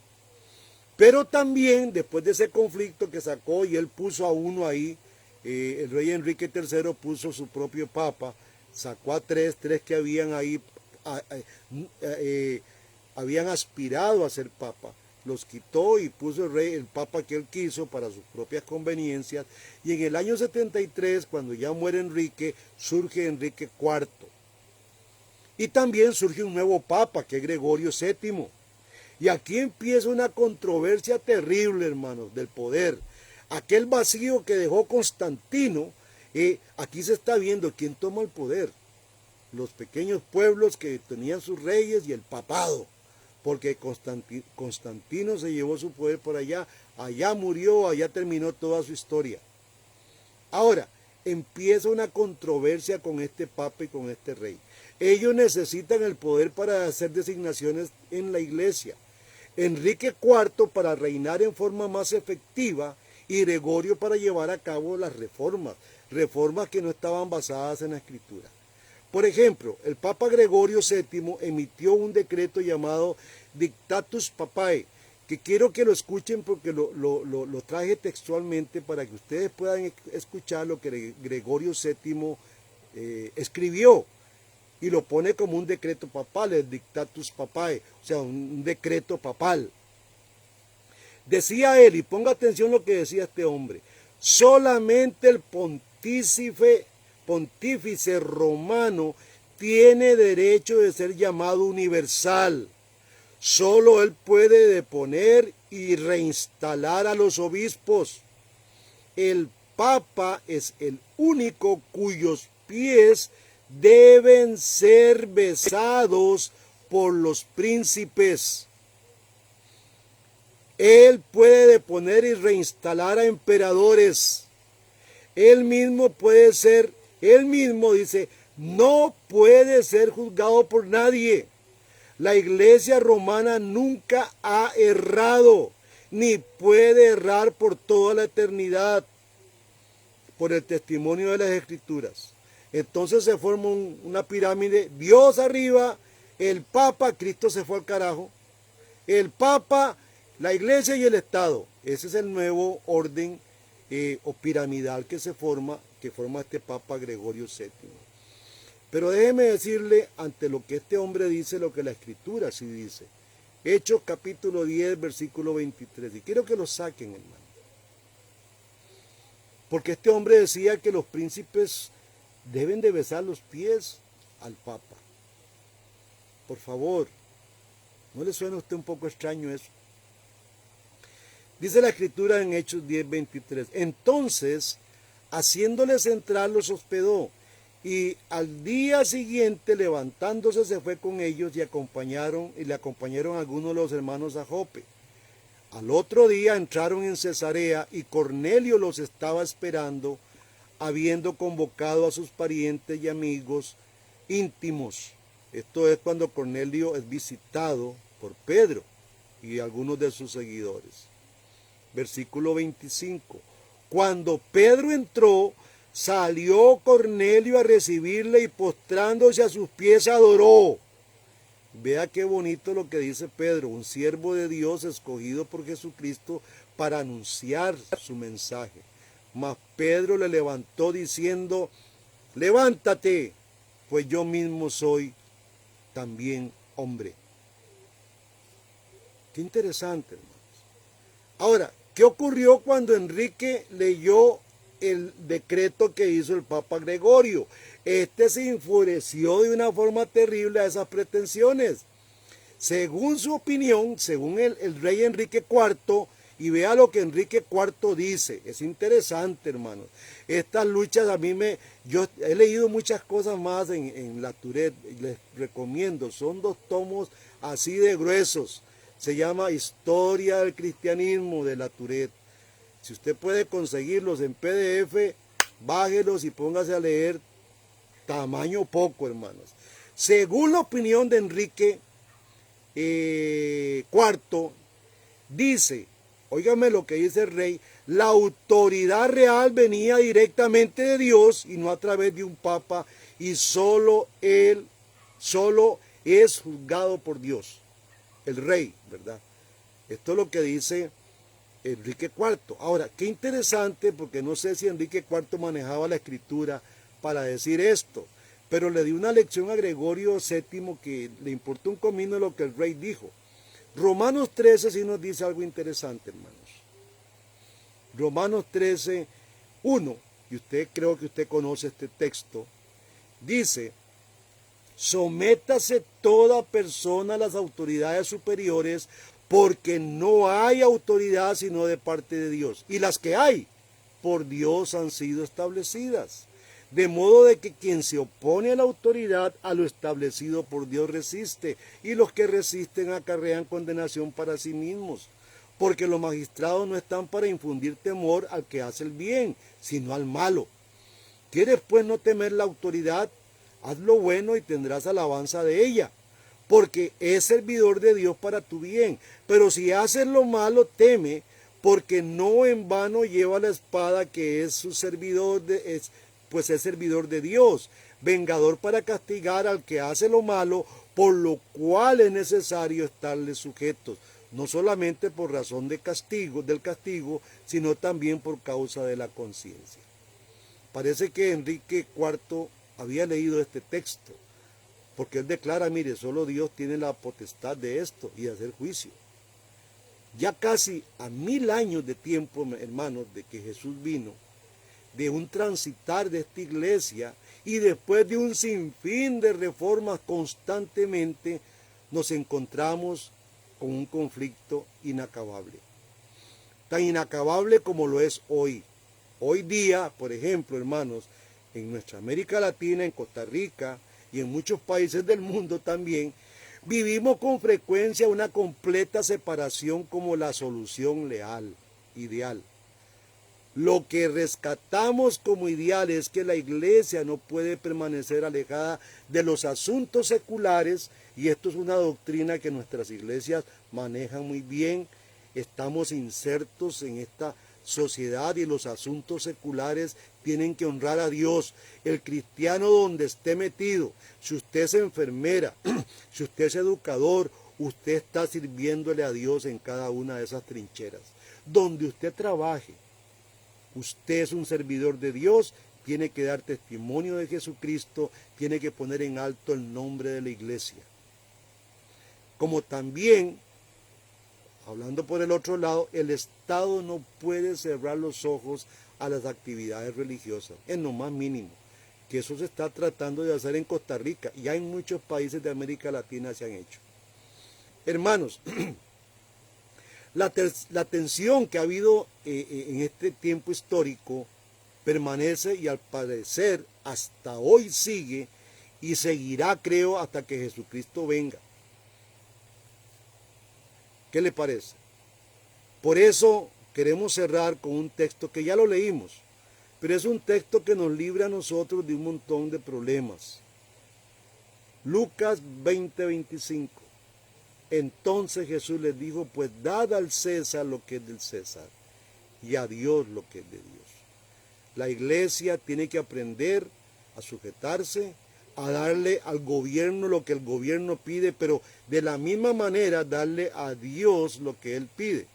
Pero también, después de ese conflicto que sacó y él puso a uno ahí, el rey Enrique III puso su propio papa, sacó a 3 que habían ahí, habían aspirado a ser papa, los quitó y puso el papa que él quiso para sus propias conveniencias, y en el año 73, cuando ya muere Enrique, surge Enrique IV. Y también surge un nuevo papa, que es Gregorio VII. Y aquí empieza una controversia terrible, hermanos, del poder. Aquel vacío que dejó Constantino, aquí se está viendo quién toma el poder. Los pequeños pueblos que tenían sus reyes y el papado, porque Constantino se llevó su poder por allá, allá murió, allá terminó toda su historia. Ahora, empieza una controversia con este papa y con este rey. Ellos necesitan el poder para hacer designaciones en la iglesia. Enrique IV para reinar en forma más efectiva y Gregorio para llevar a cabo las reformas que no estaban basadas en la Escritura. Por ejemplo, el Papa Gregorio VII emitió un decreto llamado Dictatus Papae, que quiero que lo escuchen porque lo traje textualmente para que ustedes puedan escuchar lo que Gregorio VII escribió, y lo pone como un decreto papal, el Dictatus Papae, o sea, un decreto papal. Decía él, y ponga atención lo que decía este hombre, solamente el pontífice romano tiene derecho de ser llamado universal. Solo él puede deponer y reinstalar a los obispos. El Papa es el único cuyos pies deben ser besados por los príncipes. Él puede deponer y reinstalar a emperadores. Él mismo dice, no puede ser juzgado por nadie. La iglesia romana nunca ha errado, ni puede errar por toda la eternidad, por el testimonio de las Escrituras. Entonces se forma una pirámide, Dios arriba, el Papa, Cristo se fue al carajo, el Papa, la iglesia y el Estado. Ese es el nuevo orden o piramidal que forma este Papa Gregorio VII. Pero déjeme decirle, ante lo que este hombre dice, lo que la Escritura sí dice. Hechos capítulo 10, versículo 23. Y quiero que lo saquen, hermano. Porque este hombre decía que los príncipes deben de besar los pies al Papa. Por favor, ¿no le suena a usted un poco extraño eso? Dice la Escritura en Hechos 10, 23. Entonces, haciéndoles entrar, los hospedó. Y al día siguiente, levantándose, se fue con ellos y le acompañaron algunos de los hermanos a Jope. Al otro día entraron en Cesarea y Cornelio los estaba esperando, habiendo convocado a sus parientes y amigos íntimos. Esto es cuando Cornelio es visitado por Pedro y algunos de sus seguidores. Versículo 25. Cuando Pedro entró, salió Cornelio a recibirle y postrándose a sus pies adoró. Vea qué bonito lo que dice Pedro, un siervo de Dios escogido por Jesucristo para anunciar su mensaje. Mas Pedro le levantó diciendo, levántate, pues yo mismo soy también hombre. Qué interesante, hermanos. Ahora, ¿qué ocurrió cuando Enrique leyó el decreto que hizo el Papa Gregorio? Este se enfureció de una forma terrible a esas pretensiones. Según su opinión, según el rey Enrique IV, y vea lo que Enrique IV dice, es interesante, hermanos. Estas luchas yo he leído muchas cosas más en la Tourette, les recomiendo, son 2 tomos así de gruesos. Se llama Historia del Cristianismo de la Tourette. Si usted puede conseguirlos en PDF, bájelos y póngase a leer, tamaño poco, hermanos. Según la opinión de Enrique IV, dice, óigame lo que dice el rey, la autoridad real venía directamente de Dios y no a través de un papa, y solo es juzgado por Dios, el rey, ¿verdad? Esto es lo que dice Enrique IV. Ahora, qué interesante, porque no sé si Enrique IV manejaba la Escritura para decir esto, pero le di una lección a Gregorio VII que le importó un comino lo que el rey dijo. Romanos 13 sí nos dice algo interesante, hermanos. Romanos 13, 1, y creo que usted conoce este texto, dice, sométase toda persona a las autoridades superiores, porque no hay autoridad sino de parte de Dios, y las que hay, por Dios han sido establecidas. De modo de que quien se opone a la autoridad, a lo establecido por Dios resiste, y los que resisten acarrean condenación para sí mismos, porque los magistrados no están para infundir temor al que hace el bien, sino al malo. ¿Quieres pues no temer la autoridad? Haz lo bueno y tendrás alabanza de ella, porque es servidor de Dios para tu bien. Pero si haces lo malo, teme, porque no en vano lleva la espada, que es su servidor, pues es servidor de Dios, vengador para castigar al que hace lo malo, por lo cual es necesario estarle sujetos, no solamente por razón del castigo, sino también por causa de la conciencia. Parece que Enrique IV había leído este texto, porque él declara, mire, solo Dios tiene la potestad de esto y de hacer juicio. Ya casi a 1000 años de tiempo, hermanos, de que Jesús vino, de un transitar de esta iglesia y después de un sinfín de reformas constantemente, nos encontramos con un conflicto inacabable. Tan inacabable como lo es hoy. Hoy día, por ejemplo, hermanos, en nuestra América Latina, en Costa Rica y en muchos países del mundo también, vivimos con frecuencia una completa separación como la solución ideal. Lo que rescatamos como ideal es que la iglesia no puede permanecer alejada de los asuntos seculares, y esto es una doctrina que nuestras iglesias manejan muy bien. Estamos insertos en esta sociedad y los asuntos seculares tienen que honrar a Dios. El cristiano donde esté metido, si usted es enfermera, si usted es educador, usted está sirviéndole a Dios en cada una de esas trincheras. Donde usted trabaje, usted es un servidor de Dios, tiene que dar testimonio de Jesucristo, tiene que poner en alto el nombre de la iglesia. Como también, hablando por el otro lado, el Estado no puede cerrar los ojos a las actividades religiosas, en lo más mínimo, que eso se está tratando de hacer en Costa Rica, y en muchos países de América Latina se han hecho. Hermanos, la tensión que ha habido en este tiempo histórico permanece, y al parecer hasta hoy sigue y seguirá, creo, hasta que Jesucristo venga. ¿Qué le parece? Por eso queremos cerrar con un texto que ya lo leímos, pero es un texto que nos libra a nosotros de un montón de problemas. Lucas 20:25. Entonces Jesús les dijo, pues dad al César lo que es del César y a Dios lo que es de Dios. La iglesia tiene que aprender a sujetarse, a darle al gobierno lo que el gobierno pide, pero de la misma manera darle a Dios lo que Él pide.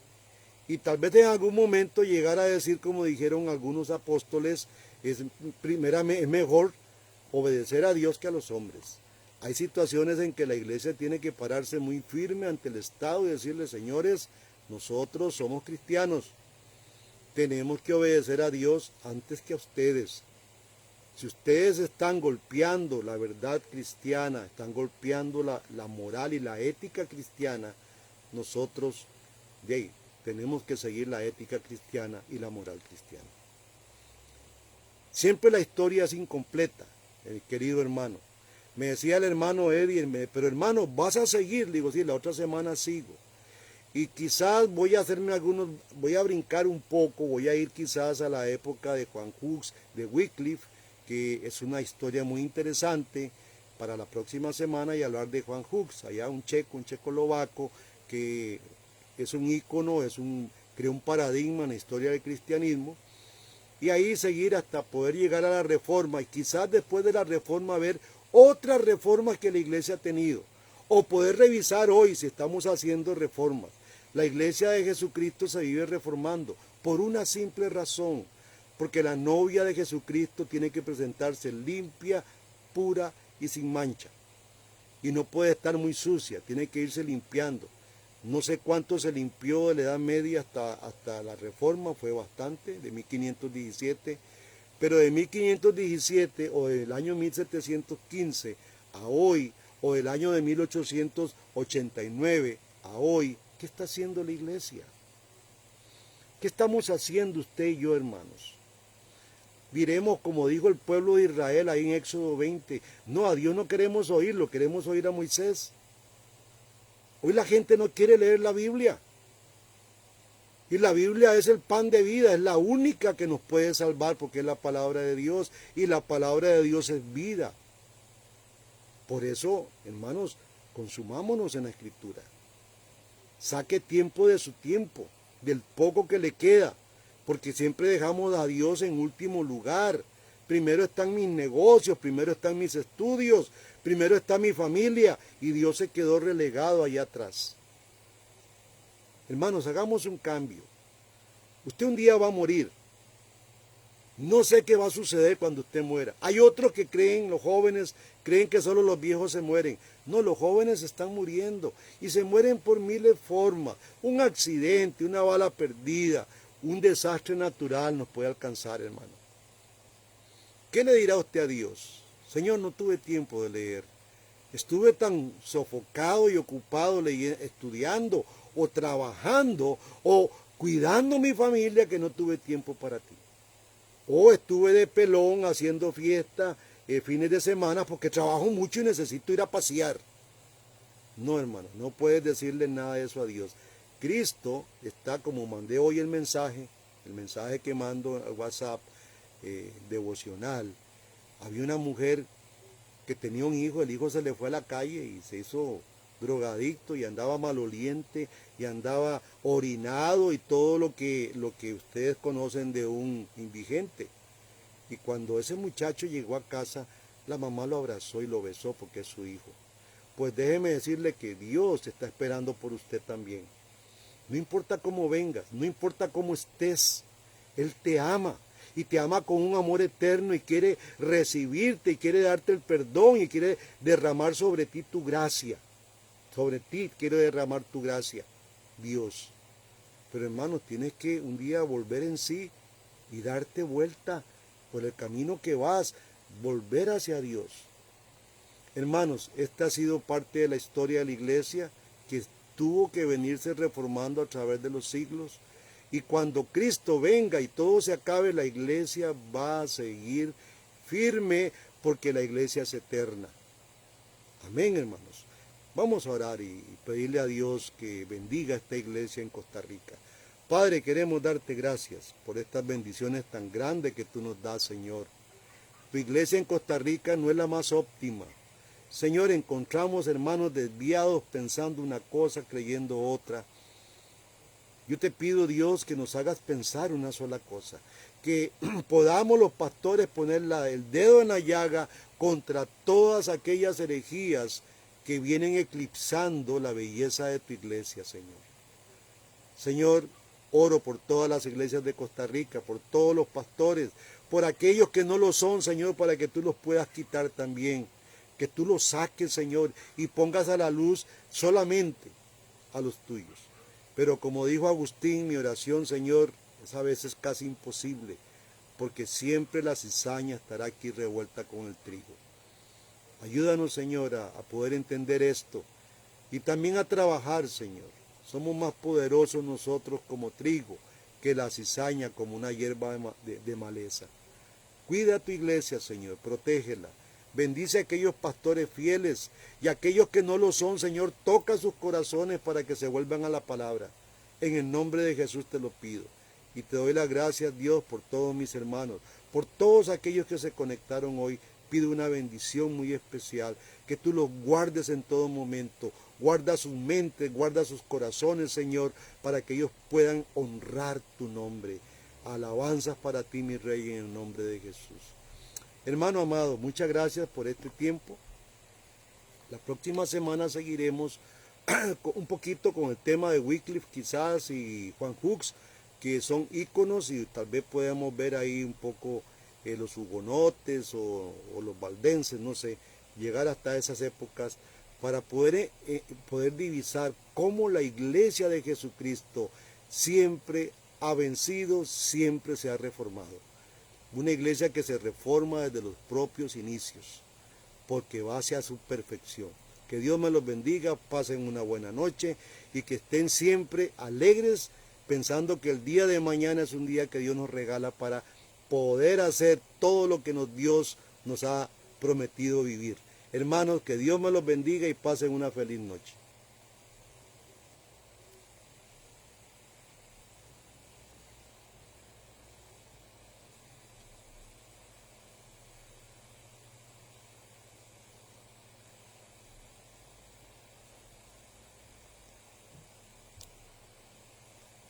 Y tal vez en algún momento llegar a decir, como dijeron algunos apóstoles, es mejor obedecer a Dios que a los hombres. Hay situaciones en que la iglesia tiene que pararse muy firme ante el Estado y decirle, señores, nosotros somos cristianos, tenemos que obedecer a Dios antes que a ustedes. Si ustedes están golpeando la verdad cristiana, están golpeando la moral y la ética cristiana, nosotros tenemos que seguir la ética cristiana y la moral cristiana. Siempre la historia es incompleta, querido hermano. Me decía el hermano Eddie, pero hermano, ¿vas a seguir? Le digo, sí, la otra semana sigo. Y quizás voy a brincar un poco, voy a ir quizás a la época de Juan Hus, de Wycliffe, que es una historia muy interesante para la próxima semana, y hablar de Juan Hus, allá un checoslovaco, que es un ícono, creó un paradigma en la historia del cristianismo, y ahí seguir hasta poder llegar a la Reforma, y quizás después de la Reforma ver otras reformas que la iglesia ha tenido, o poder revisar hoy si estamos haciendo reformas. La iglesia de Jesucristo se vive reformando por una simple razón, porque la novia de Jesucristo tiene que presentarse limpia, pura y sin mancha, y no puede estar muy sucia, tiene que irse limpiando. No sé cuánto se limpió de la Edad Media hasta la Reforma, fue bastante, de 1517, pero de 1517 o del año 1715 a hoy, o del año de 1889 a hoy, ¿qué está haciendo la iglesia? ¿Qué estamos haciendo usted y yo, hermanos? Diremos, como dijo el pueblo de Israel ahí en Éxodo 20, no, a Dios no queremos oírlo, queremos oír a Moisés. Hoy la gente no quiere leer la Biblia. Y la Biblia es el pan de vida, es la única que nos puede salvar, porque es la palabra de Dios, y la palabra de Dios es vida. Por eso, hermanos, consumámonos en la Escritura. Saque tiempo de su tiempo, del poco que le queda, porque siempre dejamos a Dios en último lugar. Primero están mis negocios, primero están mis estudios, primero está mi familia, y Dios se quedó relegado allá atrás. Hermanos, hagamos un cambio. Usted un día va a morir. No sé qué va a suceder cuando usted muera. Hay otros que creen, los jóvenes, creen que solo los viejos se mueren. No, los jóvenes están muriendo, y se mueren por miles de formas. Un accidente, una bala perdida, un desastre natural nos puede alcanzar, hermano. ¿Qué le dirá usted a Dios? Señor, no tuve tiempo de leer. Estuve tan sofocado y ocupado estudiando, o trabajando, o cuidando a mi familia, que no tuve tiempo para ti. O estuve de pelón haciendo fiesta fines de semana porque trabajo mucho y necesito ir a pasear. No, hermano, no puedes decirle nada de eso a Dios. Cristo está, como mandé hoy el mensaje, el mensaje que mando al WhatsApp devocional, había una mujer que tenía un hijo, el hijo se le fue a la calle y se hizo drogadicto y andaba maloliente y andaba orinado y todo lo que ustedes conocen de un indigente. Y cuando ese muchacho llegó a casa, la mamá lo abrazó y lo besó porque es su hijo. Pues déjeme decirle que Dios está esperando por usted también. No importa cómo vengas, no importa cómo estés, Él te ama. Y te ama con un amor eterno y quiere recibirte y quiere darte el perdón y quiere derramar sobre ti tu gracia. Sobre ti quiere derramar tu gracia, Dios. Pero hermanos, tienes que un día volver en sí y darte vuelta por el camino que vas, volver hacia Dios. Hermanos, esta ha sido parte de la historia de la iglesia que tuvo que venirse reformando a través de los siglos. Y cuando Cristo venga y todo se acabe, la iglesia va a seguir firme porque la iglesia es eterna. Amén, hermanos. Vamos a orar y pedirle a Dios que bendiga esta iglesia en Costa Rica. Padre, queremos darte gracias por estas bendiciones tan grandes que tú nos das, Señor. Tu iglesia en Costa Rica no es la más óptima. Señor, encontramos hermanos desviados pensando una cosa, creyendo otra. Yo te pido, Dios, que nos hagas pensar una sola cosa, que podamos los pastores poner el dedo en la llaga contra todas aquellas herejías que vienen eclipsando la belleza de tu iglesia, Señor. Señor, oro por todas las iglesias de Costa Rica, por todos los pastores, por aquellos que no lo son, Señor, para que tú los puedas quitar también, que tú los saques, Señor, y pongas a la luz solamente a los tuyos. Pero como dijo Agustín, mi oración, Señor, es a veces casi imposible, porque siempre la cizaña estará aquí revuelta con el trigo. Ayúdanos, Señor, a poder entender esto y también a trabajar, Señor. Somos más poderosos nosotros como trigo que la cizaña como una hierba de maleza. Cuida a tu iglesia, Señor, protégela. Bendice a aquellos pastores fieles y a aquellos que no lo son, Señor, toca sus corazones para que se vuelvan a la palabra. En el nombre de Jesús te lo pido. Y te doy las gracias, Dios, por todos mis hermanos, por todos aquellos que se conectaron hoy. Pido una bendición muy especial, que tú los guardes en todo momento. Guarda sus mentes, guarda sus corazones, Señor, para que ellos puedan honrar tu nombre. Alabanzas para ti, mi Rey, en el nombre de Jesús. Hermano amado, muchas gracias por este tiempo. La próxima semana seguiremos un poquito con el tema de Wycliffe quizás y Juan Hux, que son íconos y tal vez podamos ver ahí un poco los hugonotes o los valdenses, no sé, llegar hasta esas épocas para poder divisar cómo la iglesia de Jesucristo siempre ha vencido, siempre se ha reformado. Una iglesia que se reforma desde los propios inicios, porque va hacia su perfección. Que Dios me los bendiga, pasen una buena noche y que estén siempre alegres, pensando que el día de mañana es un día que Dios nos regala para poder hacer todo lo que Dios nos ha prometido vivir. Hermanos, que Dios me los bendiga y pasen una feliz noche.